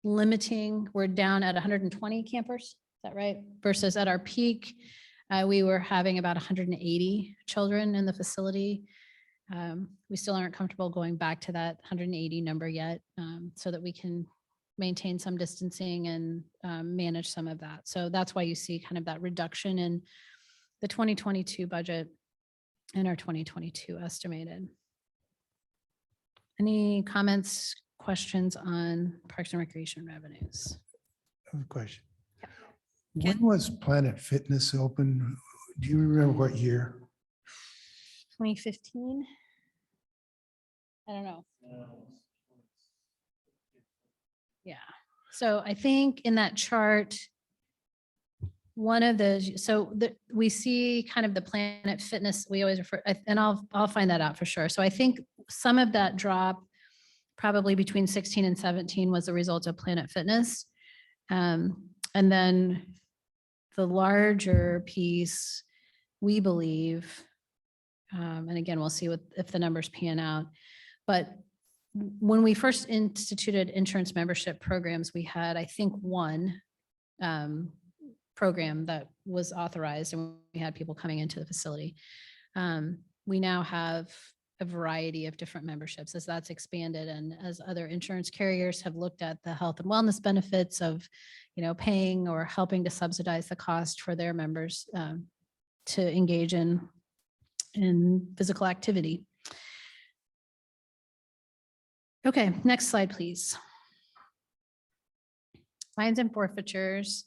limiting, we're down at 120 campers, is that right? Versus at our peak, we were having about 180 children in the facility. We still aren't comfortable going back to that 180 number yet, so that we can maintain some distancing and manage some of that. So that's why you see kind of that reduction in the 2022 budget and our 2022 estimated. Any comments, questions on Parks and Recreation revenues?
I have a question.
Ken?
When was Planet Fitness open? Do you remember what year?
2015? I don't know. Yeah. So I think in that chart, one of the, we see kind of the Planet Fitness, we always refer, and I'll find that out for sure. So I think some of that drop probably between 16 and 17 was a result of Planet Fitness. And then the larger piece, we believe, and again, we'll see if the numbers pan out, but when we first instituted insurance membership programs, we had, I think, one program that was authorized and we had people coming into the facility. We now have a variety of different memberships as that's expanded and as other insurance carriers have looked at the health and wellness benefits of, paying or helping to subsidize the cost for their members to engage in physical activity. Okay, next slide, please. Fines and forfeitures.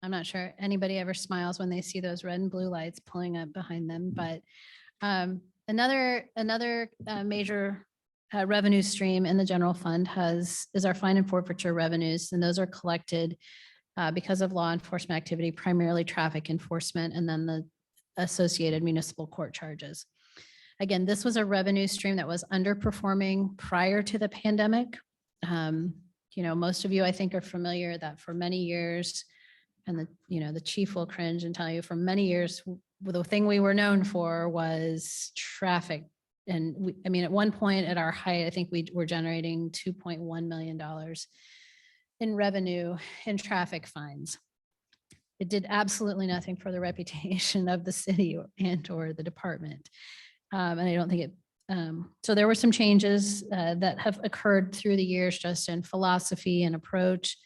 I'm not sure anybody ever smiles when they see those red and blue lights pulling up behind them, but another major revenue stream in the general fund is our fine and forfeiture revenues, and those are collected because of law enforcement activity, primarily traffic enforcement, and then the associated municipal court charges. Again, this was a revenue stream that was underperforming prior to the pandemic. Most of you, I think, are familiar that for many years, and the chief will cringe and tell you for many years, the thing we were known for was traffic. And at one point at our height, I think we were generating $2.1 million in revenue in traffic fines. It did absolutely nothing for the reputation of the city or the department. And I don't think it, so there were some changes that have occurred through the years just in philosophy and approach.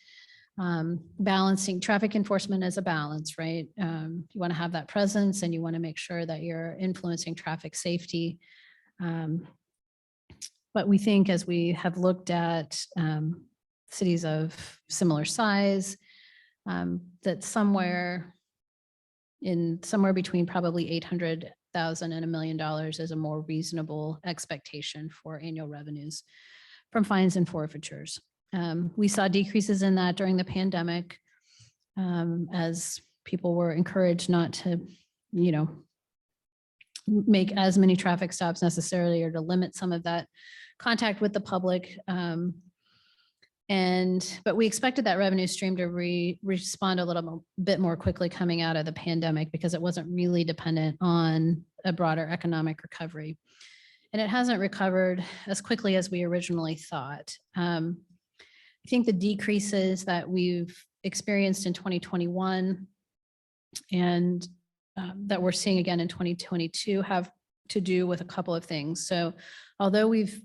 Balancing traffic enforcement as a balance, right? You want to have that presence and you want to make sure that you're influencing traffic safety. But we think as we have looked at cities of similar size, that somewhere between probably 800,000 and $1 million is a more reasonable expectation for annual revenues from fines and forfeitures. We saw decreases in that during the pandemic as people were encouraged not to, make as many traffic stops necessarily or to limit some of that contact with the public. But we expected that revenue stream to respond a little bit more quickly coming out of the pandemic because it wasn't really dependent on a broader economic recovery. And it hasn't recovered as quickly as we originally thought. I think the decreases that we've experienced in 2021 and that we're seeing again in 2022 have to do with a couple of things. So although we've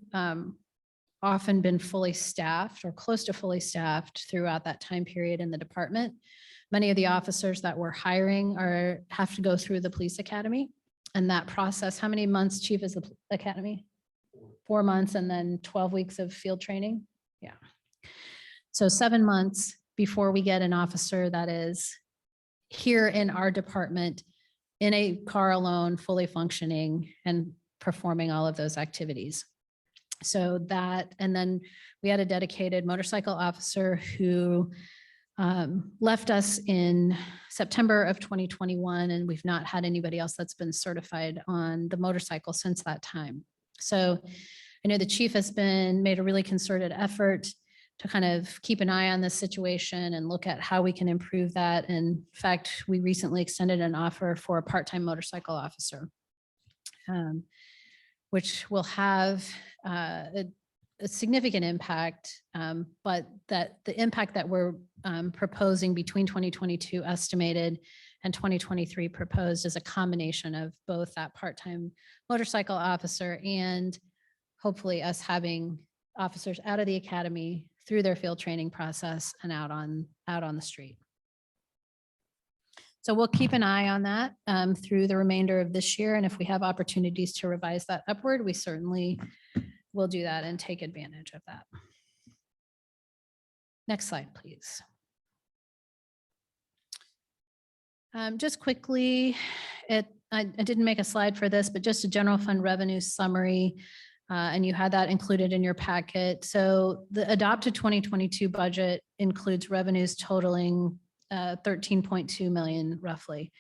often been fully staffed or close to fully staffed throughout that time period in the department, many of the officers that we're hiring have to go through the police academy. And that process, how many months, Chief, is the academy? 4 months and then 12 weeks of field training? Yeah. So 7 months before we get an officer that is here in our department in a car alone, fully functioning and performing all of those activities. So that, and then we had a dedicated motorcycle officer who left us in September of 2021, and we've not had anybody else that's been certified on the motorcycle since that time. So I know the chief has made a really concerted effort to kind of keep an eye on this situation and look at how we can improve that. And in fact, we recently extended an offer for a part-time motorcycle officer, which will have a significant impact, but that the impact that we're proposing between 2022 estimated and 2023 proposed is a combination of both that part-time motorcycle officer and hopefully us having officers out of the academy through their field training process and out on the street. So we'll keep an eye on that through the remainder of this year. And if we have opportunities to revise that upward, we certainly will do that and take advantage of that. Next slide, please. Just quickly, I didn't make a slide for this, but just a general fund revenue summary. And you had that included in your packet. So the adopted 2022 budget includes revenues totaling 13.2 million roughly.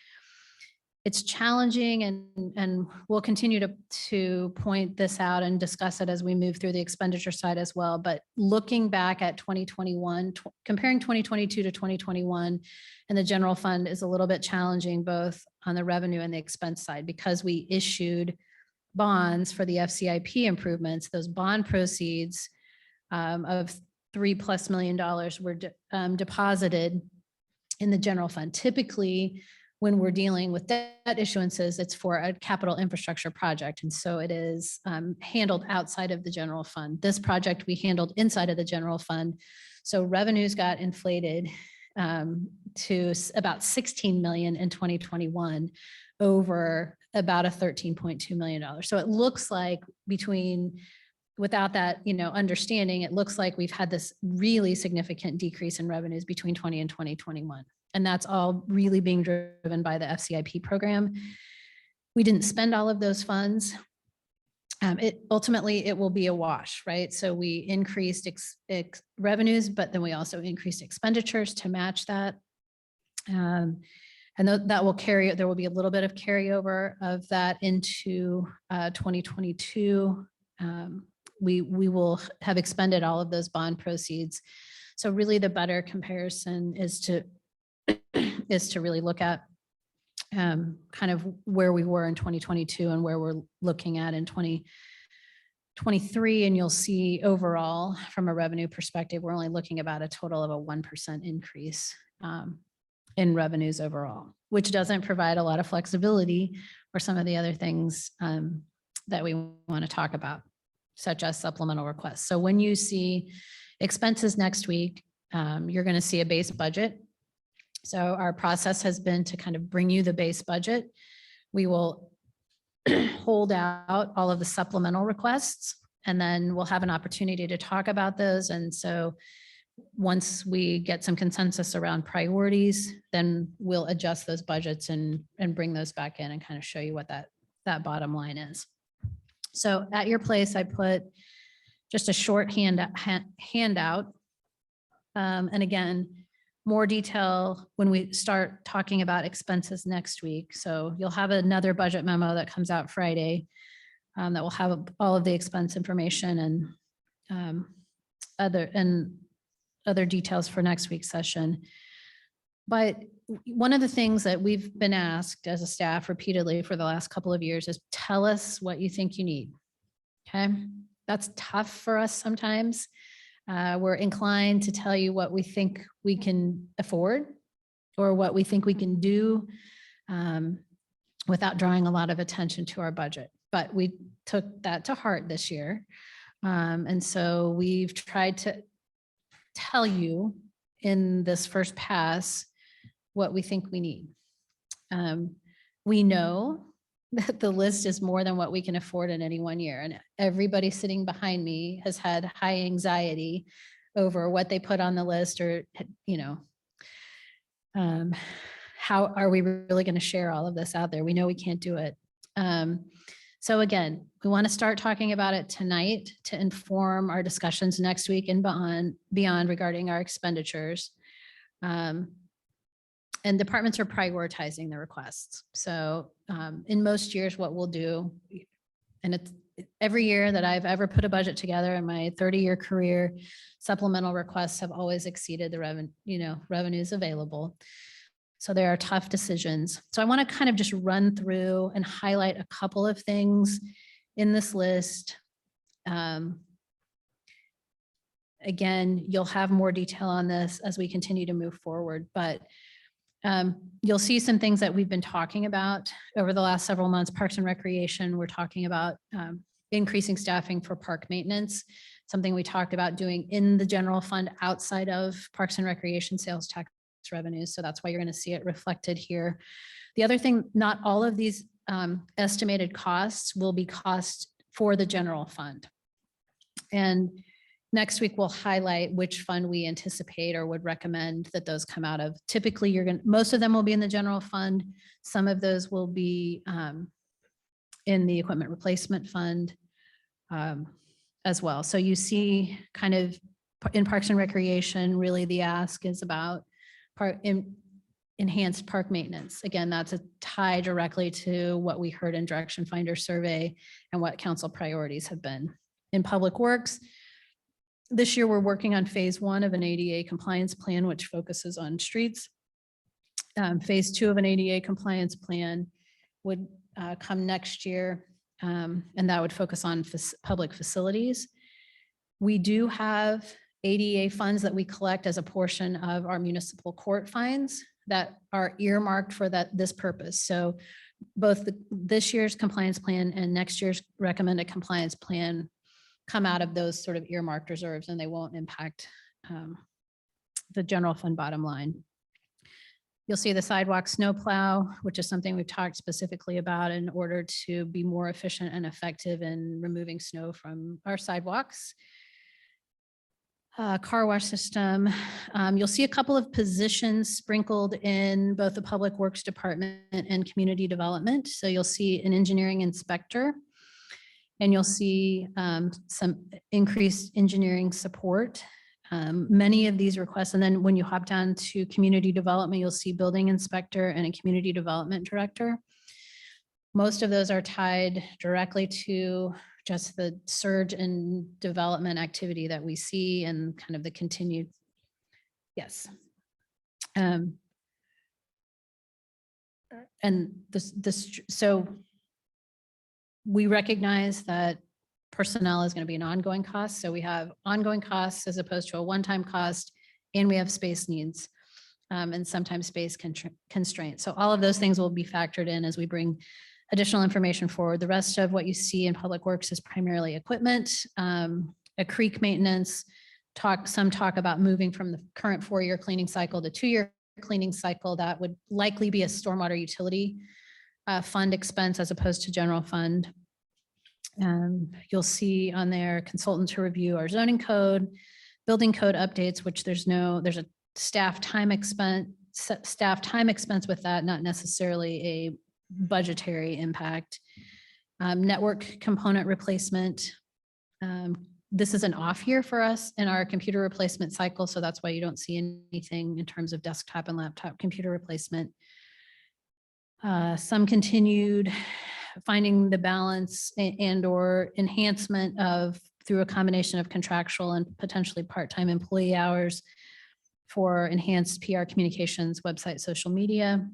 It's challenging, and we'll continue to point this out and discuss it as we move through the expenditure side as well. But looking back at 2021, comparing 2022 to 2021, and the general fund is a little bit challenging both on the revenue and the expense side because we issued bonds for the FCIP improvements. Those bond proceeds of $3+ million were deposited in the general fund. Typically, when we're dealing with debt issuances, it's for a capital infrastructure project. And so it is handled outside of the general fund. This project we handled inside of the general fund. So revenues got inflated to about 16 million in 2021 over about a $13.2 million. So it looks like without that, understanding, it looks like we've had this really significant decrease in revenues between 20 and 2021. And that's all really being driven by the FCIP program. We didn't spend all of those funds. Ultimately, it will be a wash, right? So we increased revenues, but then we also increased expenditures to match that. And that will there will be a little bit of carryover of that into 2022. We will have expended all of those bond proceeds. So really the better comparison is to really look at kind of where we were in 2022 and where we're looking at in 2023. And you'll see overall from a revenue perspective, we're only looking about a total of a 1% increase in revenues overall, which doesn't provide a lot of flexibility for some of the other things that we want to talk about, such as supplemental requests. So when you see expenses next week, you're going to see a base budget. So our process has been to kind of bring you the base budget. We will hold out all of the supplemental requests, and then we'll have an opportunity to talk about those. And so once we get some consensus around priorities, then we'll adjust those budgets and bring those back in and kind of show you what that bottom line is. So at your place, I put just a short handout. And again, more detail when we start talking about expenses next week. So you'll have another budget memo that comes out Friday that will have all of the expense information and other details for next week's session. But one of the things that we've been asked as a staff repeatedly for the last couple of years is tell us what you think you need. Okay, that's tough for us sometimes. We're inclined to tell you what we think we can afford or what we think we can do without drawing a lot of attention to our budget. But we took that to heart this year. And so we've tried to tell you in this first pass what we think we need. We know that the list is more than what we can afford in any one year. And everybody sitting behind me has had high anxiety over what they put on the list or, how are we really going to share all of this out there? We know we can't do it. So again, we want to start talking about it tonight to inform our discussions next week and beyond regarding our expenditures. And departments are prioritizing the requests. So in most years, what we'll do, and it's every year that I've ever put a budget together in my 30-year career, supplemental requests have always exceeded the revenues available. So there are tough decisions. So I want to kind of just run through and highlight a couple of things in this list. Again, you'll have more detail on this as we continue to move forward, but you'll see some things that we've been talking about over the last several months. Parks and Recreation, we're talking about increasing staffing for park maintenance, something we talked about doing in the general fund outside of Parks and Recreation sales tax revenues. So that's why you're going to see it reflected here. The other thing, not all of these estimated costs will be cost for the general fund. And next week, we'll highlight which fund we anticipate or would recommend that those come out of. Typically, most of them will be in the general fund. Some of those will be in the equipment replacement fund as well. So you see kind of in Parks and Recreation, really the ask is about enhanced park maintenance. Again, that's a tie directly to what we heard in Direction Finder survey and what council priorities have been. In Public Works, this year, we're working on phase 1 of an ADA compliance plan, which focuses on streets. Phase 2 of an ADA compliance plan would come next year, and that would focus on public facilities. We do have ADA funds that we collect as a portion of our municipal court fines that are earmarked for this purpose. So both this year's compliance plan and next year's recommended compliance plan come out of those sort of earmarked reserves, and they won't impact the general fund bottom line. You'll see the sidewalk snowplow, which is something we've talked specifically about in order to be more efficient and effective in removing snow from our sidewalks. Car wash system. You'll see a couple of positions sprinkled in both the Public Works Department and Community Development. So you'll see an engineering inspector, and you'll see some increased engineering support. Many of these requests, and then when you hop down to community development, you'll see building inspector and a community development director. Most of those are tied directly to just the surge in development activity that we see and kind of the continued, yes. And so we recognize that personnel is going to be an ongoing cost. So we have ongoing costs as opposed to a one-time cost, and we have space needs and sometimes space constraints. So all of those things will be factored in as we bring additional information forward. The rest of what you see in Public Works is primarily equipment, a creek maintenance, some talk about moving from the current 4-year cleaning cycle to 2-year cleaning cycle. That would likely be a stormwater utility fund expense as opposed to general fund. You'll see on there consultant to review our zoning code, building code updates, which there's a staff time expense with that, not necessarily a budgetary impact. Network component replacement. This is an off year for us in our computer replacement cycle, so that's why you don't see anything in terms of desktop and laptop computer replacement. Some continued finding the balance and or enhancement through a combination of contractual and potentially part-time employee hours for enhanced PR communications, website, social media.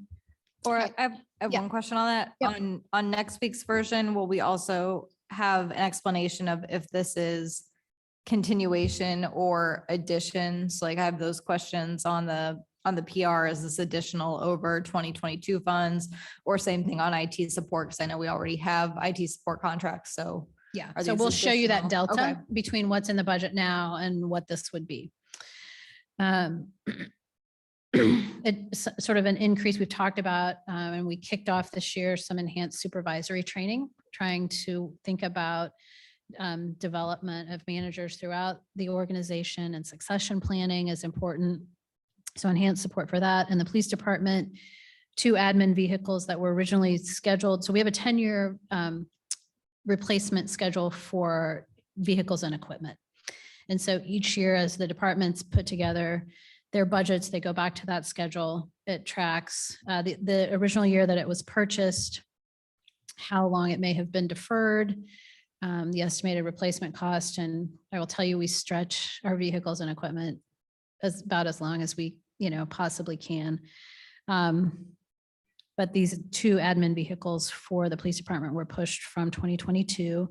Or I have
Yeah.
one question on that.
Yep.
On next week's version, will we also have an explanation of if this is continuation or additions? Like I have those questions on the PR. Is this additional over 2022 funds, or same thing on IT support? Because I know we already have IT support contracts. So
Yeah,
are
so
these
we'll show you that
additional?
delta
Okay.
between what's in the budget now and what this would be. It's sort of an increase we've talked about, and we kicked off this year some enhanced supervisory training, trying to think about development of managers throughout the organization, and succession planning is important. So enhanced support for that. And the police department, 2 admin vehicles that were originally scheduled. So we have a 10-year replacement schedule for vehicles and equipment. And so each year as the departments put together their budgets, they go back to that schedule. It tracks the original year that it was purchased, how long it may have been deferred, the estimated replacement cost. And I will tell you, we stretch our vehicles and equipment about as long as we, possibly can. But these 2 admin vehicles for the police department were pushed from 2022.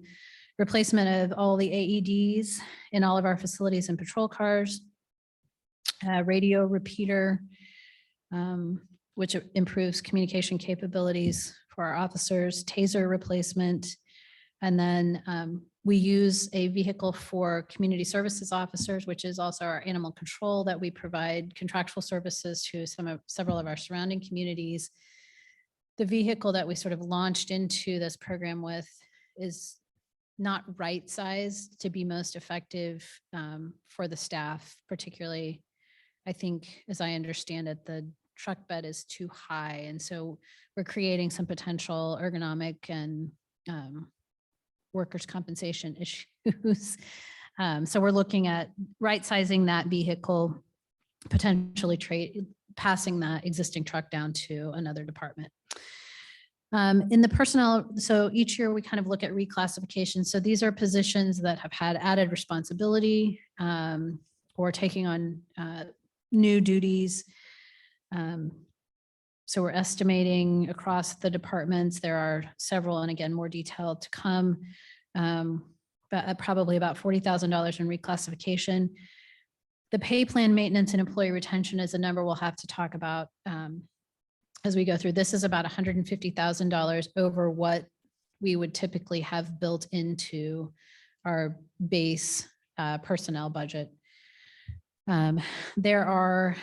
Replacement of all the AEDs in all of our facilities and patrol cars, radio repeater, which improves communication capabilities for our officers, taser replacement. And then we use a vehicle for community services officers, which is also our animal control, that we provide contractual services to several of our surrounding communities. The vehicle that we sort of launched into this program with is not right-sized to be most effective for the staff, particularly, I think, as I understand it, the truck bed is too high. And so we're creating some potential ergonomic and workers' compensation issues. So we're looking at right-sizing that vehicle, potentially passing that existing truck down to another department. In the personnel, so each year we kind of look at reclassification. So these are positions that have had added responsibility or taking on new duties. So we're estimating across the departments, there are several, and again, more detail to come, but probably about $40,000 in reclassification. The pay plan maintenance and employee retention is a number we'll have to talk about as we go through. This is about $150,000 over what we would typically have built into our base personnel budget. There are,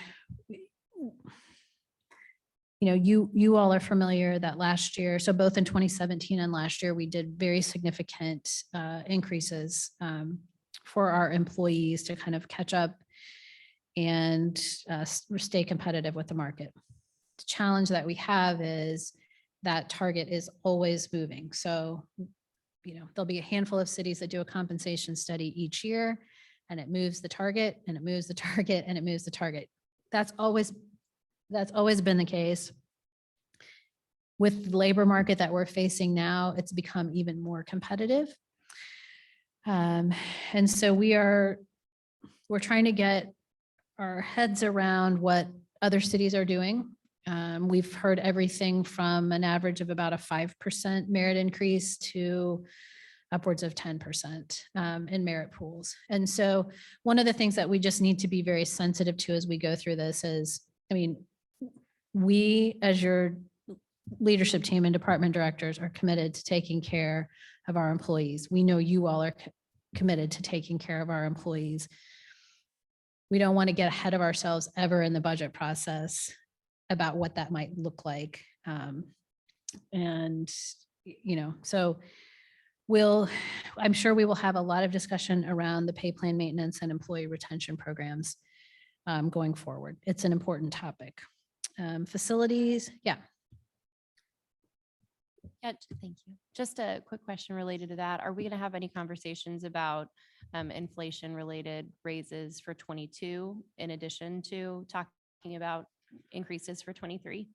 you all are familiar that last year, so both in 2017 and last year, we did very significant increases for our employees to kind of catch up and stay competitive with the market. The challenge that we have is that target is always moving. So, there'll be a handful of cities that do a compensation study each year, and it moves the target, and it moves the target, and it moves the target. That's always been the case. With the labor market that we're facing now, it's become even more competitive. And so we're trying to get our heads around what other cities are doing. We've heard everything from an average of about a 5% merit increase to upwards of 10% in merit pools. And so one of the things that we just need to be very sensitive to as we go through this is, we, as your leadership team and department directors, are committed to taking care of our employees. We know you all are committed to taking care of our employees. We don't want to get ahead of ourselves ever in the budget process about what that might look like. So I'm sure we will have a lot of discussion around the pay plan maintenance and employee retention programs going forward. It's an important topic. Facilities, yeah.
Yeah, thank you. Just a quick question related to that. Are we going to have any conversations about inflation-related raises for 22 in addition to talking about increases for 23?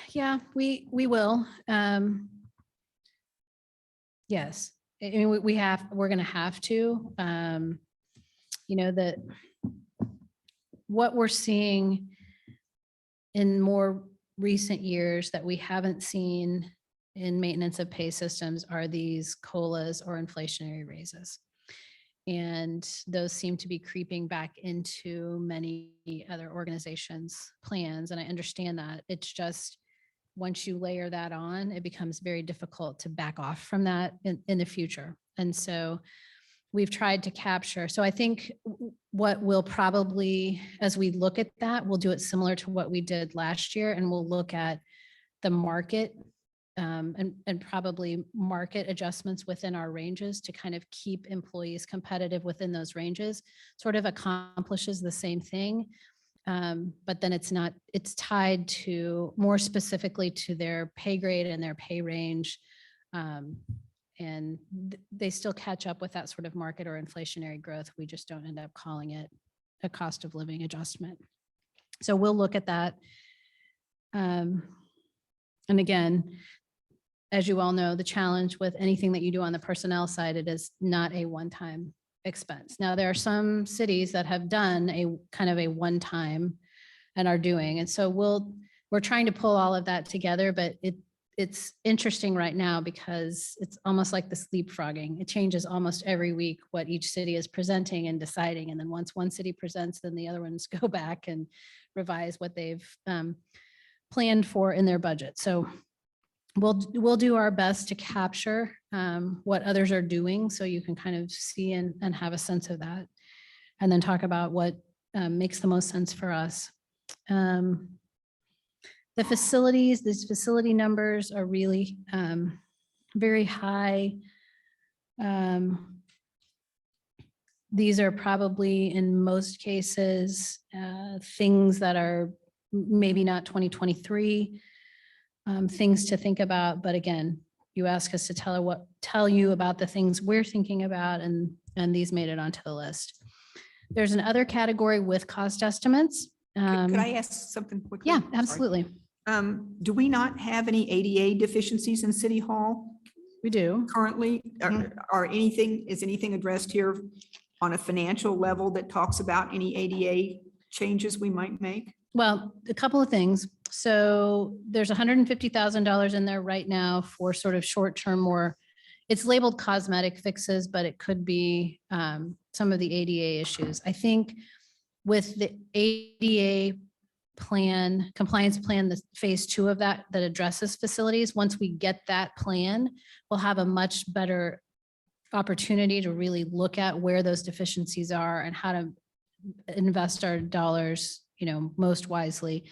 Yeah, we will. Yes, we're going to have to. What we're seeing in more recent years that we haven't seen in maintenance of pay systems are these COLAs or inflationary raises. And those seem to be creeping back into many other organizations' plans. And I understand that. It's just, once you layer that on, it becomes very difficult to back off from that in the future. And so we've tried to capture. So I think what we'll probably, as we look at that, we'll do it similar to what we did last year, and we'll look at the market and probably market adjustments within our ranges to kind of keep employees competitive within those ranges. Sort of accomplishes the same thing, but then it's tied to more specifically to their pay grade and their pay range. And they still catch up with that sort of market or inflationary growth. We just don't end up calling it a cost of living adjustment. So we'll look at that. And again, as you all know, the challenge with anything that you do on the personnel side, it is not a one-time expense. Now, there are some cities that have done a kind of a one-time and are doing, and so we're trying to pull all of that together, but it's interesting right now because it's almost like this leapfrogging. It changes almost every week what each city is presenting and deciding. And then once one city presents, then the other ones go back and revise what they've planned for in their budget. So we'll do our best to capture what others are doing so you can kind of see and have a sense of that. And then talk about what makes the most sense for us. The facilities, these facility numbers are really very high. These are probably in most cases things that are maybe not 2023 things to think about. But again, you ask us to tell you about the things we're thinking about, and these made it onto the list. There's an other category with cost estimates.
Could I ask something quickly?
Yeah,
Sorry.
absolutely.
Do we not have any ADA deficiencies in City Hall
We do.
currently? Is anything addressed here on a financial level that talks about any ADA changes we might make?
Well, a couple of things. So there's $150,000 in there right now for sort of short-term, more, it's labeled cosmetic fixes, but it could be some of the ADA issues. I think with the ADA plan, compliance plan, the phase 2 of that addresses facilities, once we get that plan, we'll have a much better opportunity to really look at where those deficiencies are and how to invest our dollars, most wisely.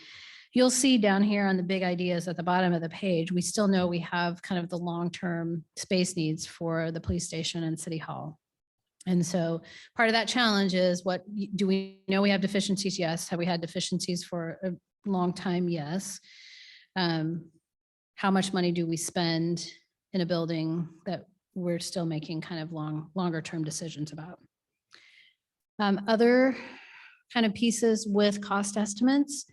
You'll see down here on the big ideas at the bottom of the page, we still know we have kind of the long-term space needs for the police station and City Hall. And so part of that challenge is, do we know we have deficiencies? Yes. Have we had deficiencies for a long time? Yes. How much money do we spend in a building that we're still making kind of longer term decisions about? Other kind of pieces with cost estimates.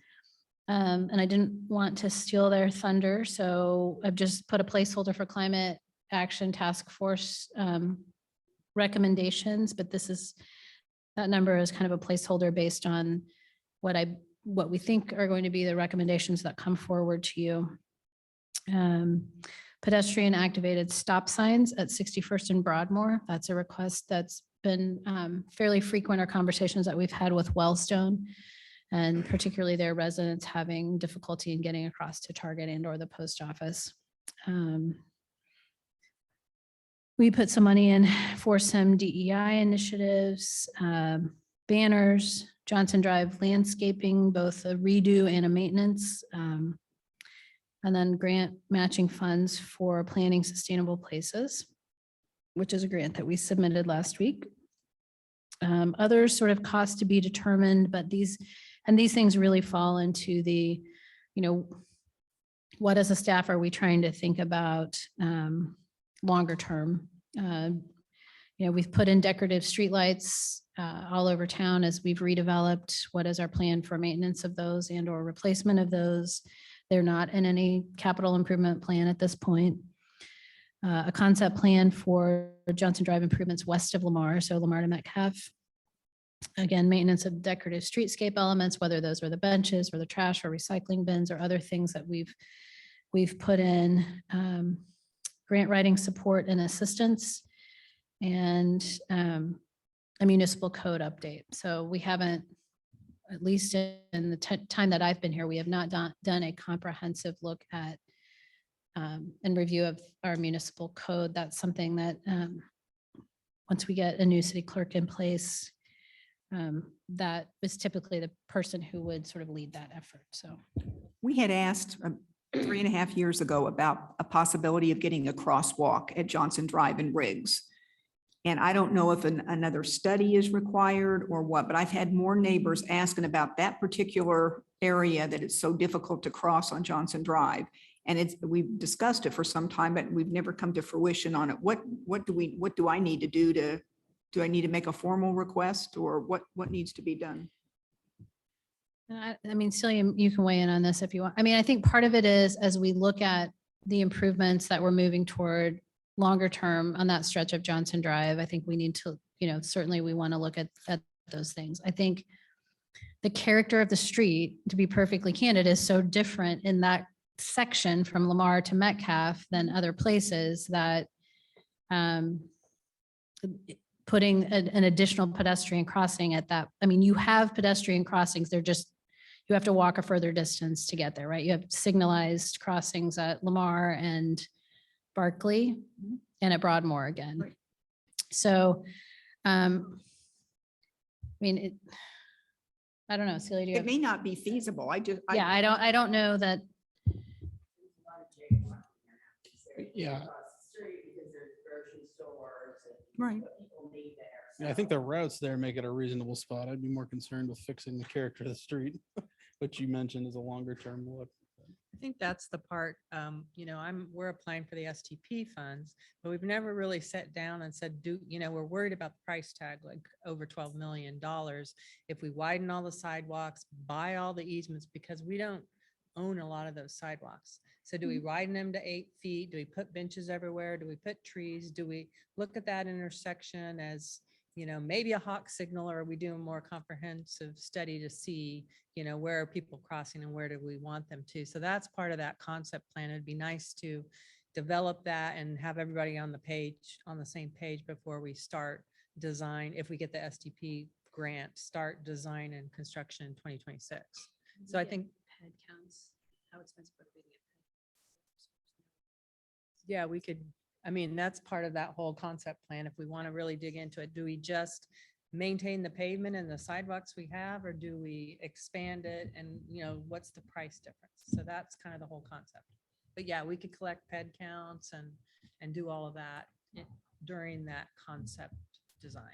And I didn't want to steal their thunder, so I've just put a placeholder for climate action task force recommendations, but that number is kind of a placeholder based on what we think are going to be the recommendations that come forward to you. Pedestrian activated stop signs at 61st and Broadmoor. That's a request that's been fairly frequent, or conversations that we've had with Wellstone, and particularly their residents having difficulty in getting across to Target and or the post office. We put some money in for some DEI initiatives, banners, Johnson Drive landscaping, both a redo and a maintenance, and then grant matching funds for planning sustainable places, which is a grant that we submitted last week. Others sort of cost to be determined, but these things really fall into the, what as a staff are we trying to think about longer term? We've put in decorative streetlights all over town as we've redeveloped. What is our plan for maintenance of those and or replacement of those? They're not in any capital improvement plan at this point. A concept plan for Johnson Drive improvements west of Lamar, so Lamar to Metcalf. Again, maintenance of decorative streetscape elements, whether those are the benches or the trash or recycling bins or other things that we've put in. Grant writing support and assistance, and a municipal code update. So we haven't, at least in the time that I've been here, we have not done a comprehensive look at and review of our municipal code. That's something that once we get a new city clerk in place, that is typically the person who would sort of lead that effort. So
We had asked 3.5 years ago about a possibility of getting a crosswalk at Johnson Drive and Riggs. And I don't know if another study is required or what, but I've had more neighbors asking about that particular area that it's so difficult to cross on Johnson Drive. And we've discussed it for some time, but we've never come to fruition on it. What do I need to do I need to make a formal request, or what needs to be done?
I mean, Celia, you can weigh in on this if you want. I mean, I think part of it is as we look at the improvements that we're moving toward longer term on that stretch of Johnson Drive, I think we need to, certainly we want to look at those things. I think the character of the street, to be perfectly candid, is so different in that section from Lamar to Metcalf than other places that putting an additional pedestrian crossing at that, I mean, you have pedestrian crossings, they're just, you have to walk a further distance to get there, right? You have signalized crossings at Lamar and Barkley and at Broadmoor again.
Right.
So, I mean, I don't know, Celia, do you
It
have?
may not be feasible.
Yeah, I don't know that.
Yeah,
Right.
I think the routes there make it a reasonable spot. I'd be more concerned with fixing the character of the street, which you mentioned is a longer term look.
I think that's the part, we're applying for the STP funds, but we've never really sat down and said, we're worried about the price tag, like over $12 million. If we widen all the sidewalks, buy all the easements, because we don't own a lot of those sidewalks. So do we widen them to 8 feet? Do we put benches everywhere? Do we put trees? Do we look at that intersection as, maybe a hawk signal, or are we doing more comprehensive study to see, where are people crossing and where do we want them to? So that's part of that concept plan. It'd be nice to develop that and have everybody on the same page before we start design. If we get the STP grant, start design and construction in 2026. So I think,
Head counts, how expensive would it be to get
yeah, we could, I mean, that's part of that whole concept plan. If we want to really dig into it, do we just maintain the pavement and the sidewalks we have, or do we expand it? And, what's the price difference? So that's kind of the whole concept. But yeah, we could collect ped counts and do all of that during that concept design.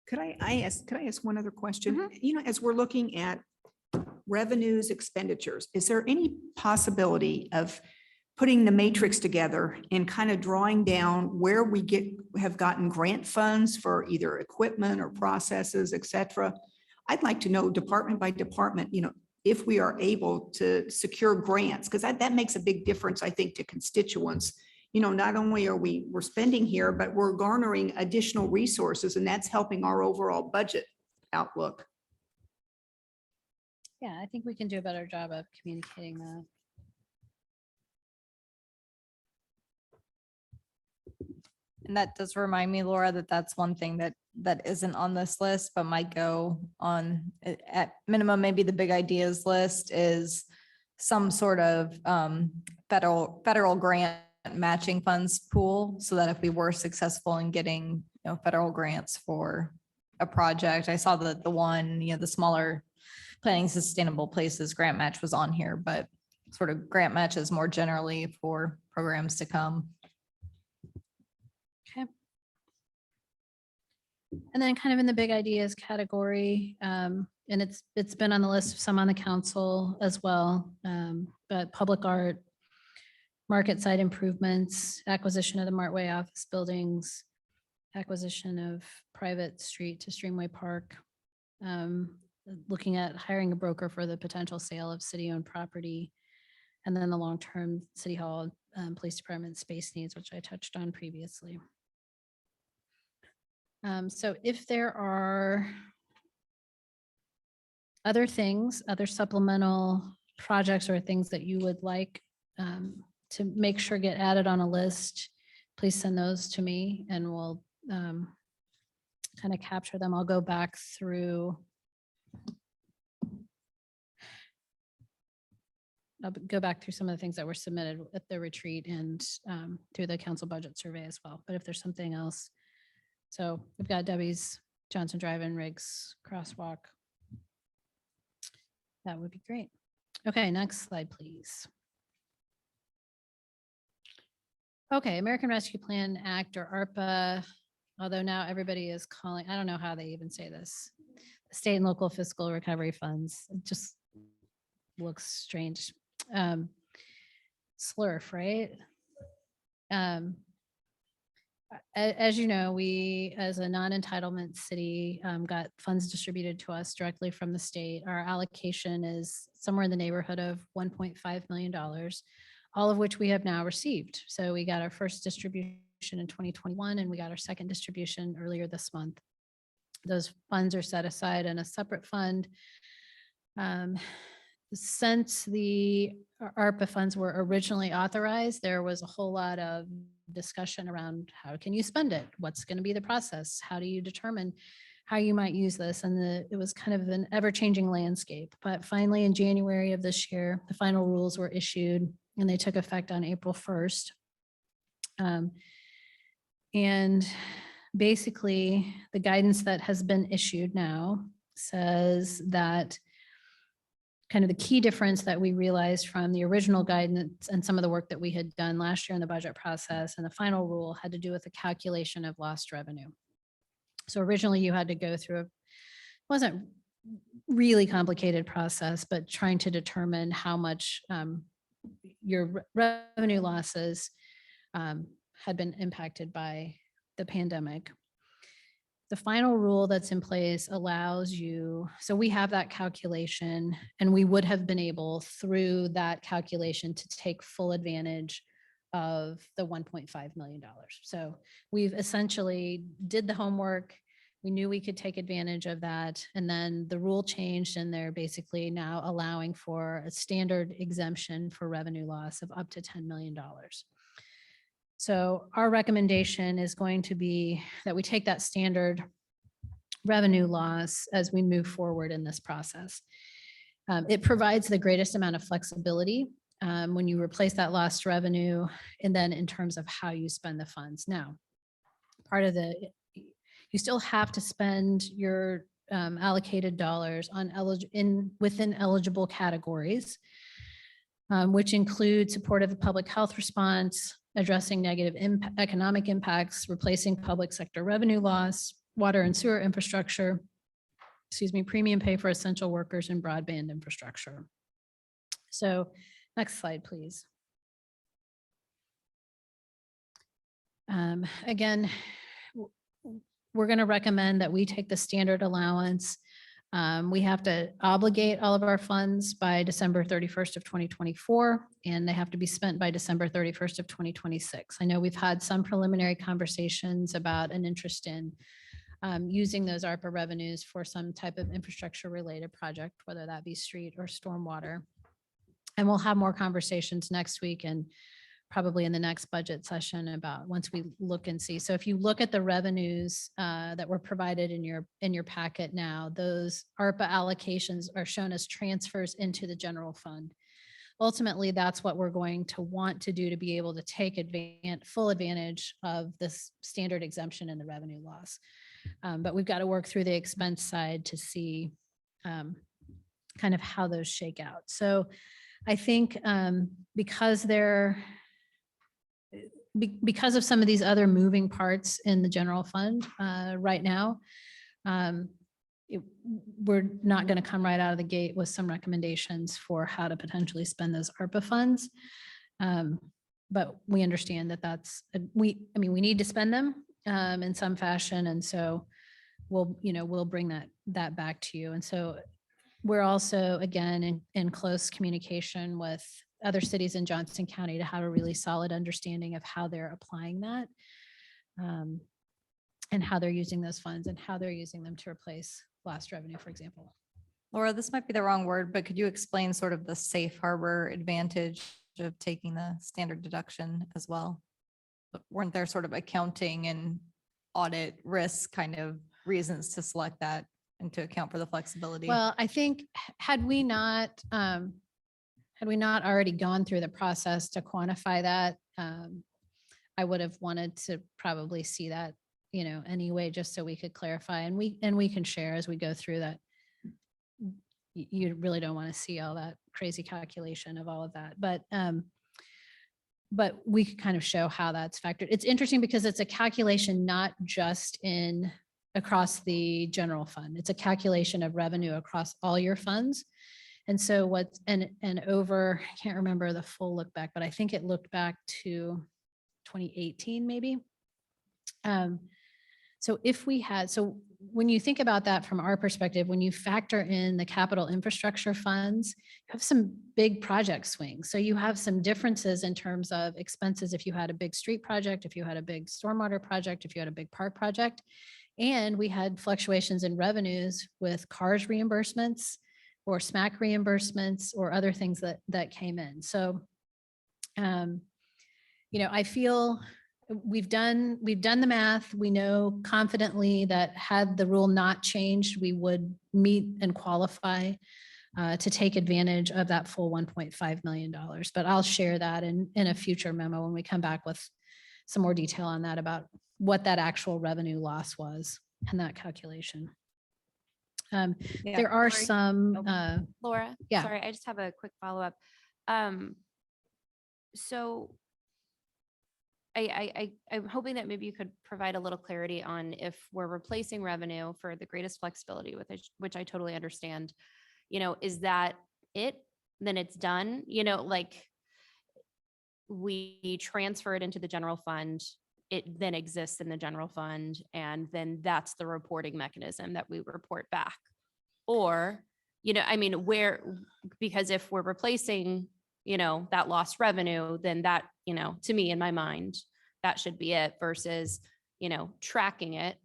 Could I ask one other question? As we're looking at revenues, expenditures, is there any possibility of putting the matrix together and kind of drawing down where we have gotten grant funds for either equipment or processes, et cetera? I'd like to know department by department, if we are able to secure grants, because that makes a big difference, I think, to constituents. Not only we're spending here, but we're garnering additional resources, and that's helping our overall budget outlook.
Yeah, I think we can do a better job of communicating that.
And that does remind me, Laura, that that's one thing that isn't on this list, but might go on at minimum. Maybe the big ideas list is some sort of federal grant matching funds pool, so that if we were successful in getting federal grants for a project. I saw that the one, the smaller Planning Sustainable Places grant match was on here, but sort of grant matches more generally for programs to come.
Okay. And then kind of in the big ideas category, and it's been on the list, some on the council as well, but public art, market side improvements, acquisition of the MARTWAY office buildings, acquisition of private street to Streamway Park, looking at hiring a broker for the potential sale of city-owned property, and then the long-term city hall, police department space needs, which I touched on previously. So if there are other things, other supplemental projects or things that you would like to make sure get added on a list, please send those to me and we'll kind of capture them. I'll go back through. I'll go back through some of the things that were submitted at the retreat and through the council budget survey as well. But if there's something else, so we've got Debbie's Johnson Drive and Riggs crosswalk. That would be great. Okay, next slide, please. Okay, American Rescue Plan Act, or ARPA, although now everybody is calling, I don't know how they even say this, the state and local fiscal recovery funds. It just looks strange. SLRF, right? As you know, we, as a non-entitlement city, got funds distributed to us directly from the state. Our allocation is somewhere in the neighborhood of $1.5 million, all of which we have now received. So we got our first distribution in 2021, and we got our second distribution earlier this month. Those funds are set aside in a separate fund. Since the ARPA funds were originally authorized, there was a whole lot of discussion around how can you spend it? What's going to be the process? How do you determine how you might use this? And it was kind of an ever-changing landscape. But finally, in January of this year, the final rules were issued and they took effect on April 1st. And basically, the guidance that has been issued now says that kind of the key difference that we realized from the original guidance and some of the work that we had done last year in the budget process and the final rule had to do with the calculation of lost revenue. So originally you had to go through wasn't really complicated process, but trying to determine how much your revenue losses had been impacted by the pandemic. The final rule that's in place allows you, so we have that calculation and we would have been able through that calculation to take full advantage of the $1.5 million. So we've essentially did the homework. We knew we could take advantage of that. And then the rule changed and they're basically now allowing for a standard exemption for revenue loss of up to $10 million. So our recommendation is going to be that we take that standard revenue loss as we move forward in this process. It provides the greatest amount of flexibility when you replace that lost revenue and then in terms of how you spend the funds. Now, part of you still have to spend your allocated dollars on within eligible categories, which include supportive public health response, addressing negative economic impacts, replacing public sector revenue loss, water and sewer infrastructure, premium pay for essential workers and broadband infrastructure. So next slide, please. Again, we're going to recommend that we take the standard allowance. We have to obligate all of our funds by December 31st of 2024, and they have to be spent by December 31st of 2026. I know we've had some preliminary conversations about an interest in using those ARPA revenues for some type of infrastructure related project, whether that be street or stormwater. And we'll have more conversations next week and probably in the next budget session about once we look and see. So if you look at the revenues that were provided in your packet now, those ARPA allocations are shown as transfers into the general fund. Ultimately, that's what we're going to want to do to be able to take full advantage of this standard exemption and the revenue loss. But we've got to work through the expense side to see kind of how those shake out. So I think because of some of these other moving parts in the general fund right now, we're not going to come right out of the gate with some recommendations for how to potentially spend those ARPA funds. But we understand that we need to spend them in some fashion. And so we'll bring that back to you. And so we're also, again, in close communication with other cities in Johnson County to have a really solid understanding of how they're applying that and how they're using those funds and how they're using them to replace lost revenue, for example.
Laura, this might be the wrong word, but could you explain sort of the safe harbor advantage of taking the standard deduction as well? But weren't there sort of accounting and audit risk kind of reasons to select that and to account for the flexibility?
Well, I think had we not already gone through the process to quantify that, I would have wanted to probably see that, anyway, just so we could clarify and we can share as we go through that. You really don't want to see all that crazy calculation of all of that, but we could kind of show how that's factored. It's interesting because it's a calculation not just across the general fund. It's a calculation of revenue across all your funds. And so over, I can't remember the full look back, but I think it looked back to 2018 maybe. So if we had, so when you think about that from our perspective, when you factor in the capital infrastructure funds, you have some big project swings. So you have some differences in terms of expenses if you had a big street project, if you had a big stormwater project, if you had a big park project. And we had fluctuations in revenues with CARS reimbursements or SMAC reimbursements or other things that came in. So, I feel we've done the math. We know confidently that had the rule not changed, we would meet and qualify to take advantage of that full $1.5 million. But I'll share that in a future memo when we come back with some more detail on that about what that actual revenue loss was and that calculation. There are
Lori?
some,
Laura?
Yeah.
Sorry, I just have a quick follow-up. So I'm hoping that maybe you could provide a little clarity on if we're replacing revenue for the greatest flexibility with it, which I totally understand. Is that it? Then it's done, like we transfer it into the general fund. It then exists in the general fund. And then that's the reporting mechanism that we report back. Or, because if we're replacing, that lost revenue, then that, to me, in my mind, that should be it versus, tracking it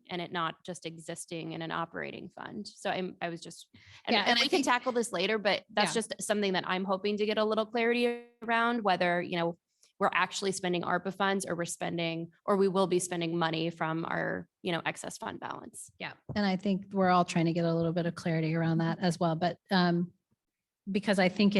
and it not just existing in an operating fund. So I was just, and,
Yeah,
and
and I
we can
think-
tackle this later, but that's
Yeah.
just something that I'm hoping to get a little clarity around, whether, we're actually spending ARPA funds or we will be spending money from our, excess fund balance.
Yeah, and I think we're all trying to get a little bit of clarity around that as well, but because I think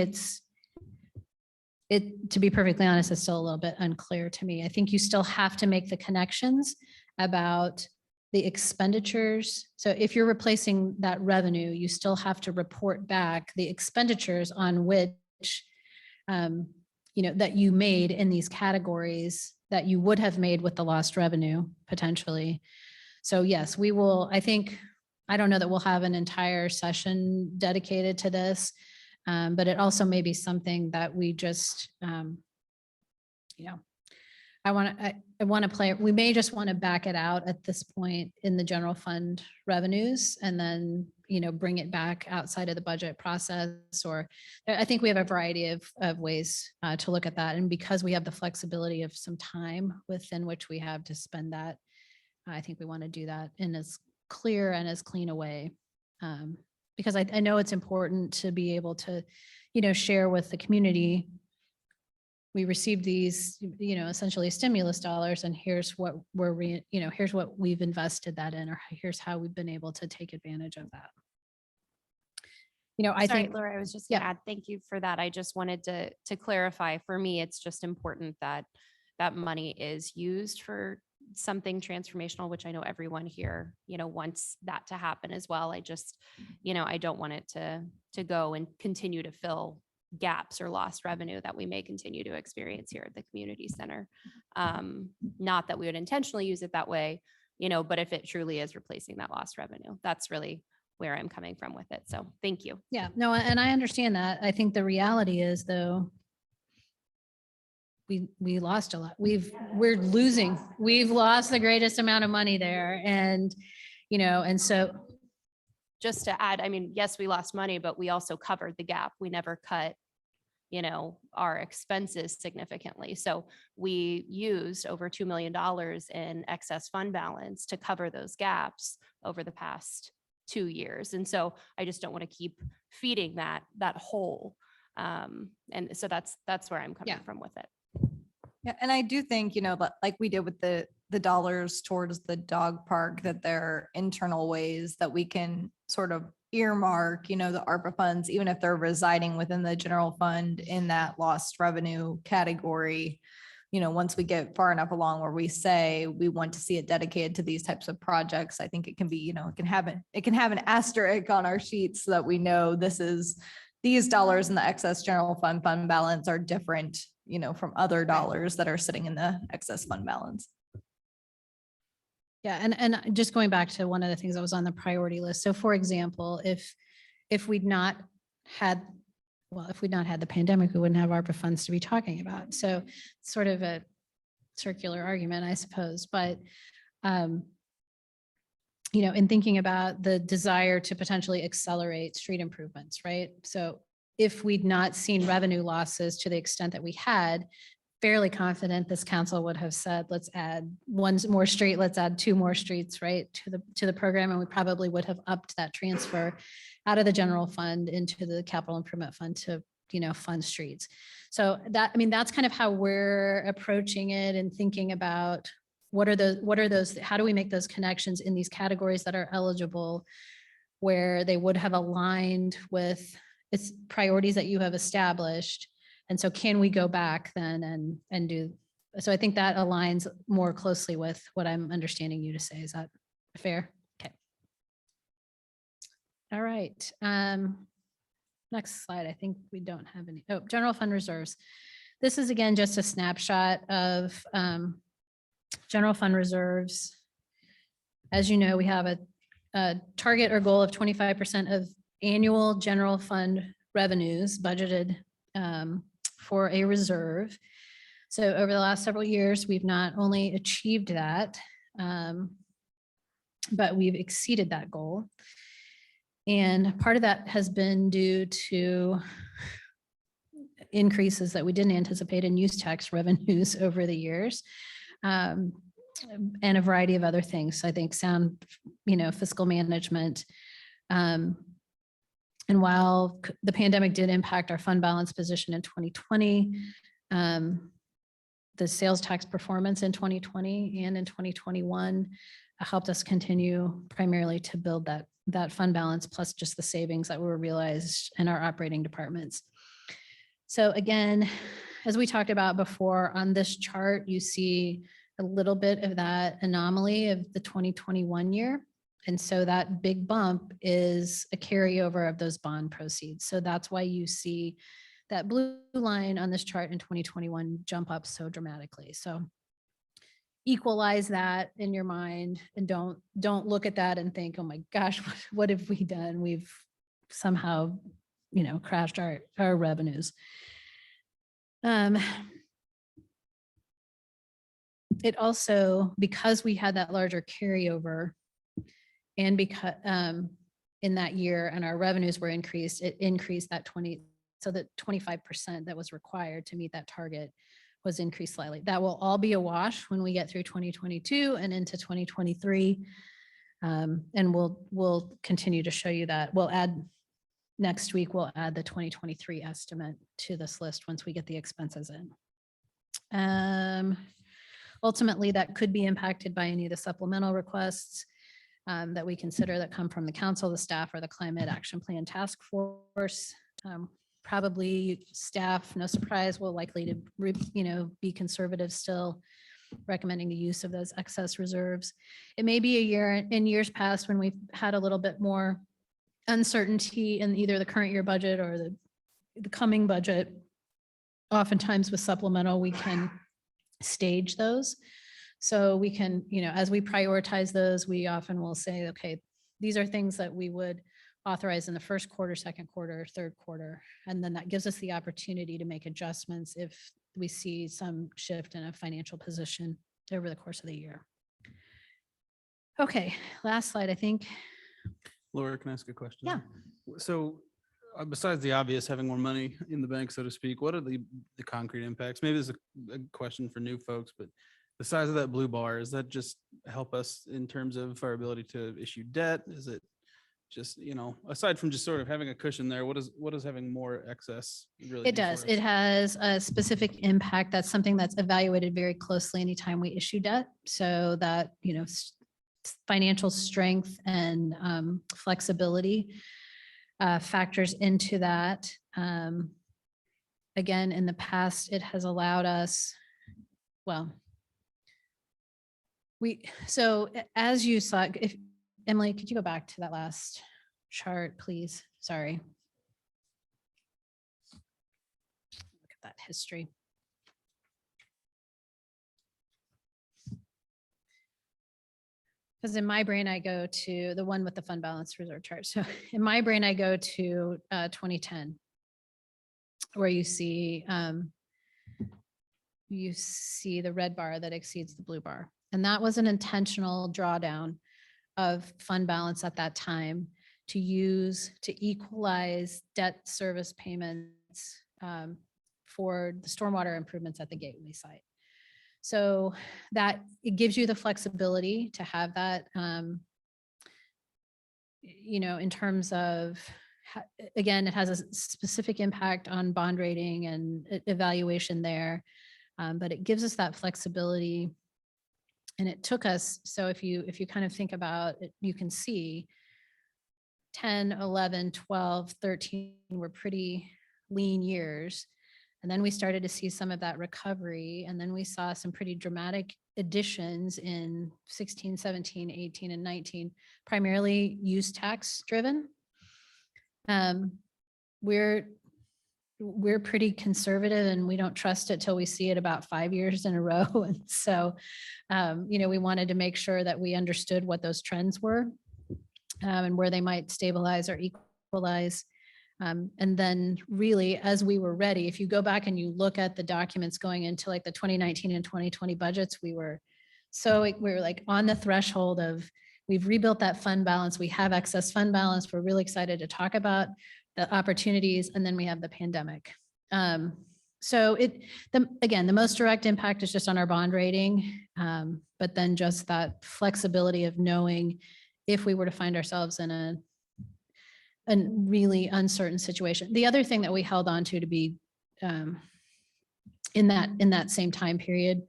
to be perfectly honest, it's still a little bit unclear to me. I think you still have to make the connections about the expenditures. So if you're replacing that revenue, you still have to report back the expenditures on which that you made in these categories that you would have made with the lost revenue potentially. So yes, we will, I don't know that we'll have an entire session dedicated to this, but it also may be something that we just, I want to play, we may just want to back it out at this point in the general fund revenues and then, bring it back outside of the budget process. Or I think we have a variety of ways to look at that. And because we have the flexibility of some time within which we have to spend that, I think we want to do that in as clear and as clean a way. Because I know it's important to be able to, share with the community. We received these, essentially stimulus dollars, and here's what here's what we've invested that in, or here's how we've been able to take advantage of that. I
Sorry,
think,
Laura, I was just
Yeah.
gonna add, thank you for that. I just wanted to clarify, for me, it's just important that that money is used for something transformational, which I know everyone here, wants that to happen as well. I just, I don't want it to go and continue to fill gaps or lost revenue that we may continue to experience here at the community center. Not that we would intentionally use it that way, but if it truly is replacing that lost revenue, that's really where I'm coming from with it. So thank you.
yeah, no, and I understand that. I think the reality is though, we lost a lot. We've lost the greatest amount of money there. And, and so,
Just to add, yes, we lost money, but we also covered the gap. We never cut, our expenses significantly. So we used over $2 million in excess fund balance to cover those gaps over the past 2 years. And so I just don't want to keep feeding that hole. And so that's where I'm coming from with it.
Yeah, and I do think, like we did with the dollars towards the dog park, that there are internal ways that we can sort of earmark, the ARPA funds, even if they're residing within the general fund in that lost revenue category. Once we get far enough along where we say we want to see it dedicated to these types of projects, I think it can be, it can have an asterisk on our sheets so that we know these dollars in the excess general fund balance are different, from other dollars that are sitting in the excess fund balance.
yeah, and just going back to one of the things that was on the priority list. So for example, if we'd not had the pandemic, we wouldn't have ARPA funds to be talking about. So sort of circular argument, I suppose, but in thinking about the desire to potentially accelerate street improvements, right? So if we'd not seen revenue losses to the extent that we had, fairly confident this council would have said, let's add one more street, let's add 2 more streets, right, to the program. And we probably would have upped that transfer out of the general fund into the capital improvement fund to, fund streets. So that's kind of how we're approaching it and thinking about what are those, how do we make those connections in these categories that are eligible where they would have aligned with its priorities that you have established. And so can we go back then and do, so I think that aligns more closely with what I'm understanding you to say. Is that fair? Okay. All right. Next slide. I think we don't have any. Oh, general fund reserves. This is again just a snapshot of general fund reserves. As you know, we have a target or goal of 25% of annual general fund revenues budgeted for a reserve. So over the last several years, we've not only achieved that, but we've exceeded that goal. And part of that has been due to increases that we didn't anticipate in use tax revenues over the years, and a variety of other things. So I think sound, fiscal management. And while the pandemic did impact our fund balance position in 2020, the sales tax performance in 2020 and in 2021 helped us continue primarily to build that fund balance, plus just the savings that were realized in our operating departments. So again, as we talked about before, on this chart, you see a little bit of that anomaly of the 2021 year. And so that big bump is a carryover of those bond proceeds. So that's why you see that blue line on this chart in 2021 jump up so dramatically. So equalize that in your mind and don't look at that and think, oh my gosh, what have we done? We've somehow, crashed our revenues. It also, because we had that larger carryover and because in that year and our revenues were increased, it increased that 25% that was required to meet that target was increased slightly. That will all be a wash when we get through 2022 and into 2023. And we'll continue to show you that. Next week, we'll add the 2023 estimate to this list once we get the expenses in. Ultimately, that could be impacted by any of the supplemental requests that we consider that come from the council, the staff, or the Climate Action Plan Task Force. Probably staff, no surprise, will likely to be conservative still, recommending the use of those excess reserves. It may be a year in years past when we've had a little bit more uncertainty in either the current year budget or the coming budget. Oftentimes with supplemental, we can stage those. So we can, as we prioritize those, we often will say, okay, these are things that we would authorize in the first quarter, second quarter, third quarter. And then that gives us the opportunity to make adjustments if we see some shift in a financial position over the course of the year. Okay, last slide, I think.
Laura, can I ask a question?
Yeah.
So besides the obvious, having more money in the bank, so to speak, what are the concrete impacts? Maybe this is a question for new folks, but the size of that blue bar, does that just help us in terms of our ability to issue debt? Is it just, aside from just sort of having a cushion there, what does having more excess really
It
do for
does.
us?
It has a specific impact. That's something that's evaluated very closely anytime we issue debt. So that, financial strength and flexibility factors into that. Again, in the past, it has allowed us, so as you saw, if Emily, could you go back to that last chart, please? Sorry. Look at that history. Because in my brain, I go to the one with the fund balance reserve chart. So in my brain, I go to 2010, where you see you see the red bar that exceeds the blue bar. And that was an intentional drawdown of fund balance at that time to use to equalize debt service payments for the stormwater improvements at the Gateway site. So that it gives you the flexibility to have that, in terms of, again, it has a specific impact on bond rating and evaluation there. But it gives us that flexibility. And it took us, so if you kind of think about it, you can see 10, 11, 12, 13 were pretty lean years. And then we started to see some of that recovery. And then we saw some pretty dramatic additions in 16, 17, 18, and 19, primarily use tax driven. We're pretty conservative and we don't trust it till we see it about 5 years in a row. And so, we wanted to make sure that we understood what those trends were and where they might stabilize or equalize. And then really, as we were ready, if you go back and you look at the documents going into like the 2019 and 2020 budgets, we were like on the threshold of, we've rebuilt that fund balance. We have excess fund balance. We're really excited to talk about the opportunities. And then we have the pandemic. So again, the most direct impact is just on our bond rating. But then just that flexibility of knowing if we were to find ourselves in a really uncertain situation. The other thing that we held on to be in that same time period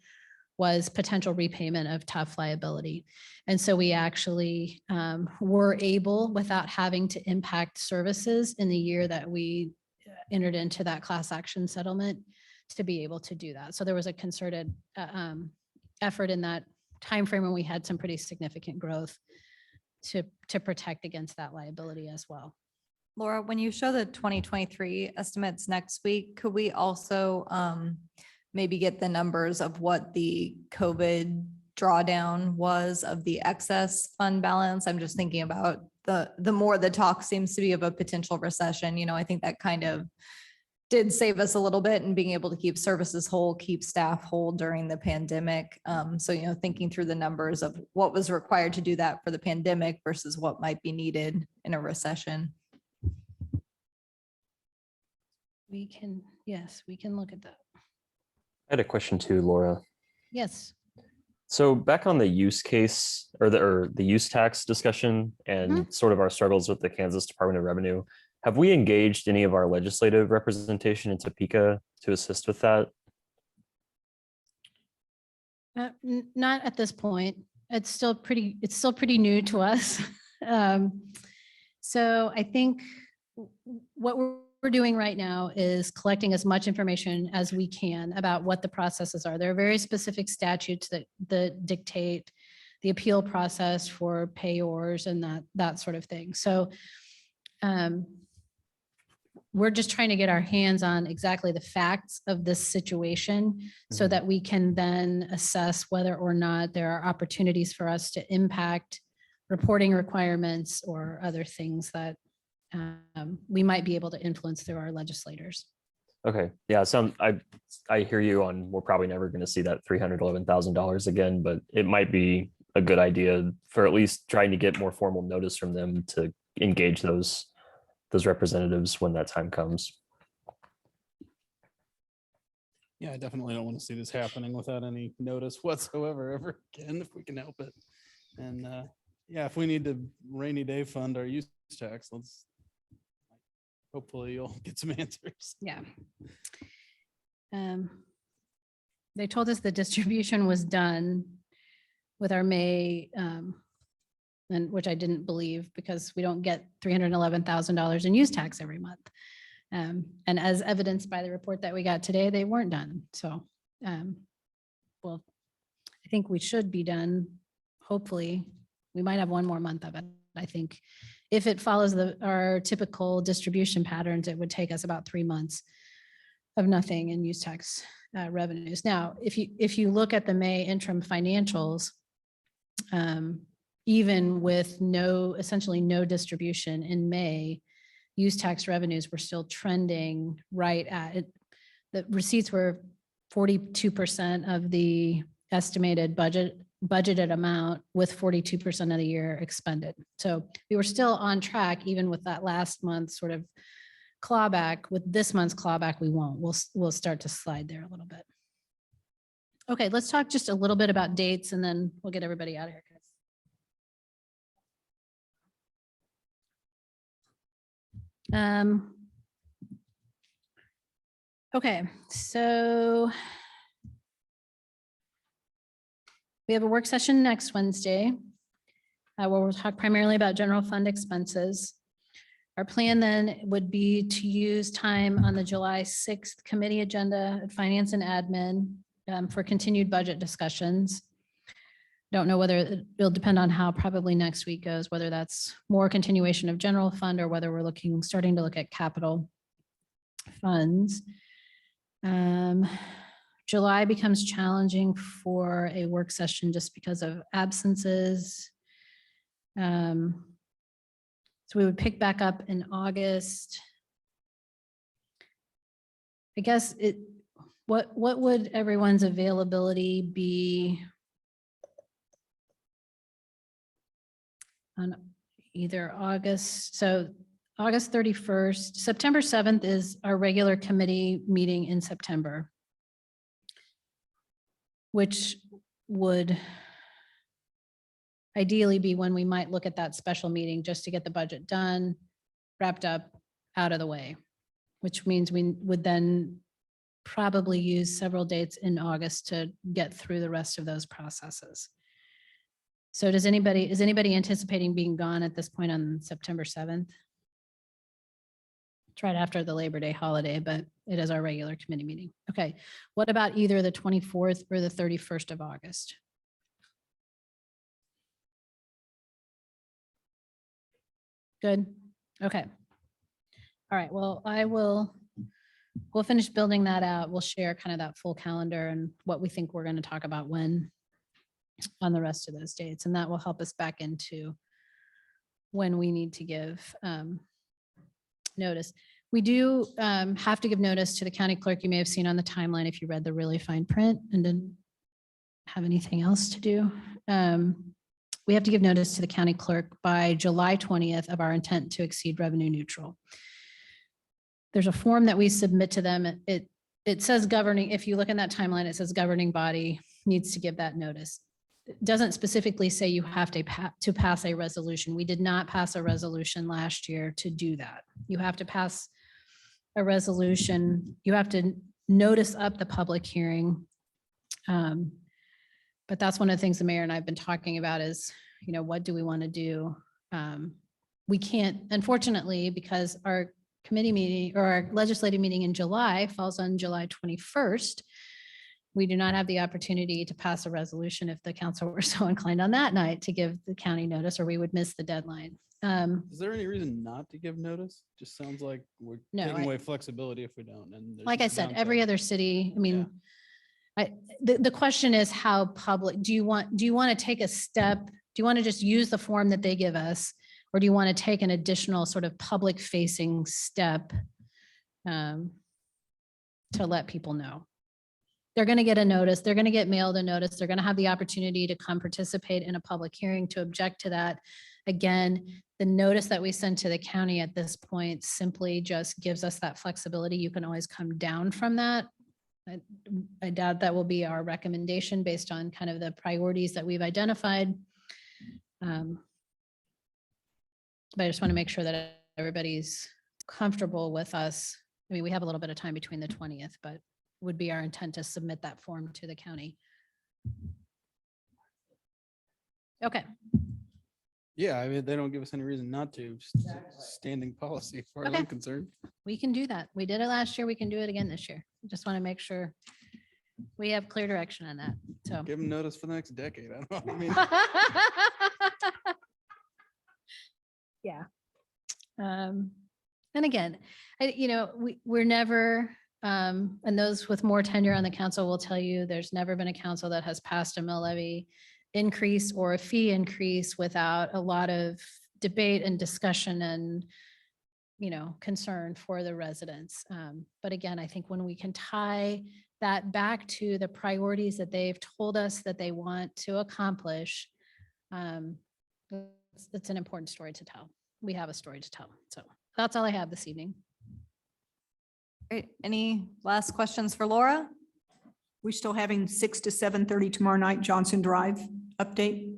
was potential repayment of tough liability. And so we actually were able, without having to impact services in the year that we entered into that class action settlement, to be able to do that. So there was a concerted effort in that timeframe when we had some pretty significant growth to protect against that liability as well.
Laura, when you show the 2023 estimates next week, could we also maybe get the numbers of what the COVID drawdown was of the excess fund balance? I'm just thinking about the more the talk seems to be of a potential recession, I think that kind of did save us a little bit in being able to keep services whole, keep staff whole during the pandemic. So, thinking through the numbers of what was required to do that for the pandemic versus what might be needed in a recession.
Yes, we can look at that.
I had a question too, Laura.
Yes.
So back on the use case or the use tax discussion and sort of our struggles with the Kansas Department of Revenue, have we engaged any of our legislative representation in Topeka to assist with that?
Not at this point. It's still pretty new to us. So I think what we're doing right now is collecting as much information as we can about what the processes are. There are very specific statutes that dictate the appeal process for payors and that sort of thing. So we're just trying to get our hands on exactly the facts of this situation so that we can then assess whether or not there are opportunities for us to impact reporting requirements or other things that we might be able to influence through our legislators.
Okay, yeah, I hear you on, we're probably never going to see that $311,000 again, but it might be a good idea for at least trying to get more formal notice from them to engage those representatives when that time comes.
Yeah, I definitely don't want to see this happening without any notice whatsoever ever again, if we can help it. And yeah, if we need to rainy day fund our use tax, hopefully you'll get some answers.
Yeah. They told us the distribution was done with our May, and which I didn't believe because we don't get $311,000 in use tax every month. And as evidenced by the report that we got today, they weren't done. So, well, I think we should be done. Hopefully, we might have one more month of it. I think if it follows our typical distribution patterns, it would take us about 3 months of nothing in use tax revenues. Now, if you look at the May interim financials, even with essentially no distribution in May, use tax revenues were still trending right at it. The receipts were 42% of the estimated budgeted amount with 42% of the year expended. So we were still on track, even with that last month sort of clawback. With this month's clawback, we won't. We'll start to slide there a little bit. Okay, let's talk just a little bit about dates and then we'll get everybody out of here. Okay, so we have a work session next Wednesday where we'll talk primarily about general fund expenses. Our plan then would be to use time on the July 6th committee agenda at Finance and Admin for continued budget discussions. Don't know whether it'll depend on how probably next week goes, whether that's more continuation of general fund or whether we're starting to look at capital funds. July becomes challenging for a work session just because of absences. So we would pick back up in August. I guess what would everyone's availability be on either August? So August 31st, September 7th is our regular committee meeting in September, which would ideally be when we might look at that special meeting just to get the budget done, wrapped up, out of the way, which means we would then probably use several dates in August to get through the rest of those processes. So is anybody anticipating being gone at this point on September 7th? It's right after the Labor Day holiday, but it is our regular committee meeting. Okay, what about either the 24th or the 31st of August? Good, okay. All right, well, we'll finish building that out. We'll share kind of that full calendar and what we think we're going to talk about when on the rest of those dates. And that will help us back into when we need to give notice. We do have to give notice to the county clerk. You may have seen on the timeline if you read the really fine print and didn't have anything else to do. We have to give notice to the county clerk by July 20th of our intent to exceed revenue neutral. There's a form that we submit to them. It says governing, if you look in that timeline, it says governing body needs to give that notice. It doesn't specifically say you have to pass a resolution. We did not pass a resolution last year to do that. You have to pass a resolution. You have to notice up the public hearing. But that's one of the things the mayor and I have been talking about is, what do we want to do? We can't, unfortunately, because our committee meeting or our legislative meeting in July falls on July 21st. We do not have the opportunity to pass a resolution if the council were so inclined on that night to give the county notice, or we would miss the deadline.
Is there any reason not to give notice? Just sounds like we're
No,
taking away flexibility if we don't. And there's
Like I
no
said,
downside.
every other city, the question is how public, do you want to take a step? Do you want to just use the form that they give us? Or do you want to take an additional sort of public facing step to let people know? They're going to get a notice. They're going to get mailed a notice. They're going to have the opportunity to come participate in a public hearing to object to that. Again, the notice that we send to the county at this point simply just gives us that flexibility. You can always come down from that. I doubt that will be our recommendation based on kind of the priorities that we've identified. But I just want to make sure that everybody's comfortable with us. I mean, we have a little bit of time between the 20th, but would be our intent to submit that form to the county. Okay,
Yeah, I mean, they don't give us any reason not to. Just standing policy as far as
Okay.
I'm concerned.
we can do that. We did it last year. We can do it again this year. Just want to make sure we have clear direction on that. So.
Give them notice for the next decade. I don't know. I mean,
Yeah. And again, we're never, and those with more tenure on the council will tell you, there's never been a council that has passed a mill levy increase or a fee increase without a lot of debate and discussion and, concern for the residents. But again, I think when we can tie that back to the priorities that they've told us that they want to accomplish, it's an important story to tell. We have a story to tell. So that's all I have this evening.
Great. Any last questions for Laura?
We're still having 6 to 7:30 tomorrow night, Johnson Drive update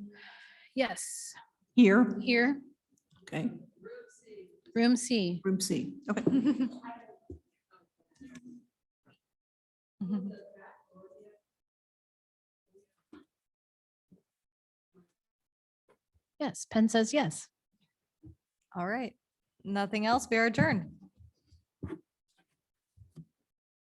Yes,
here.
here,
Okay,
room C.
room C. Okay.
Yes, Penn says yes.
All right. Nothing else. We are adjourned.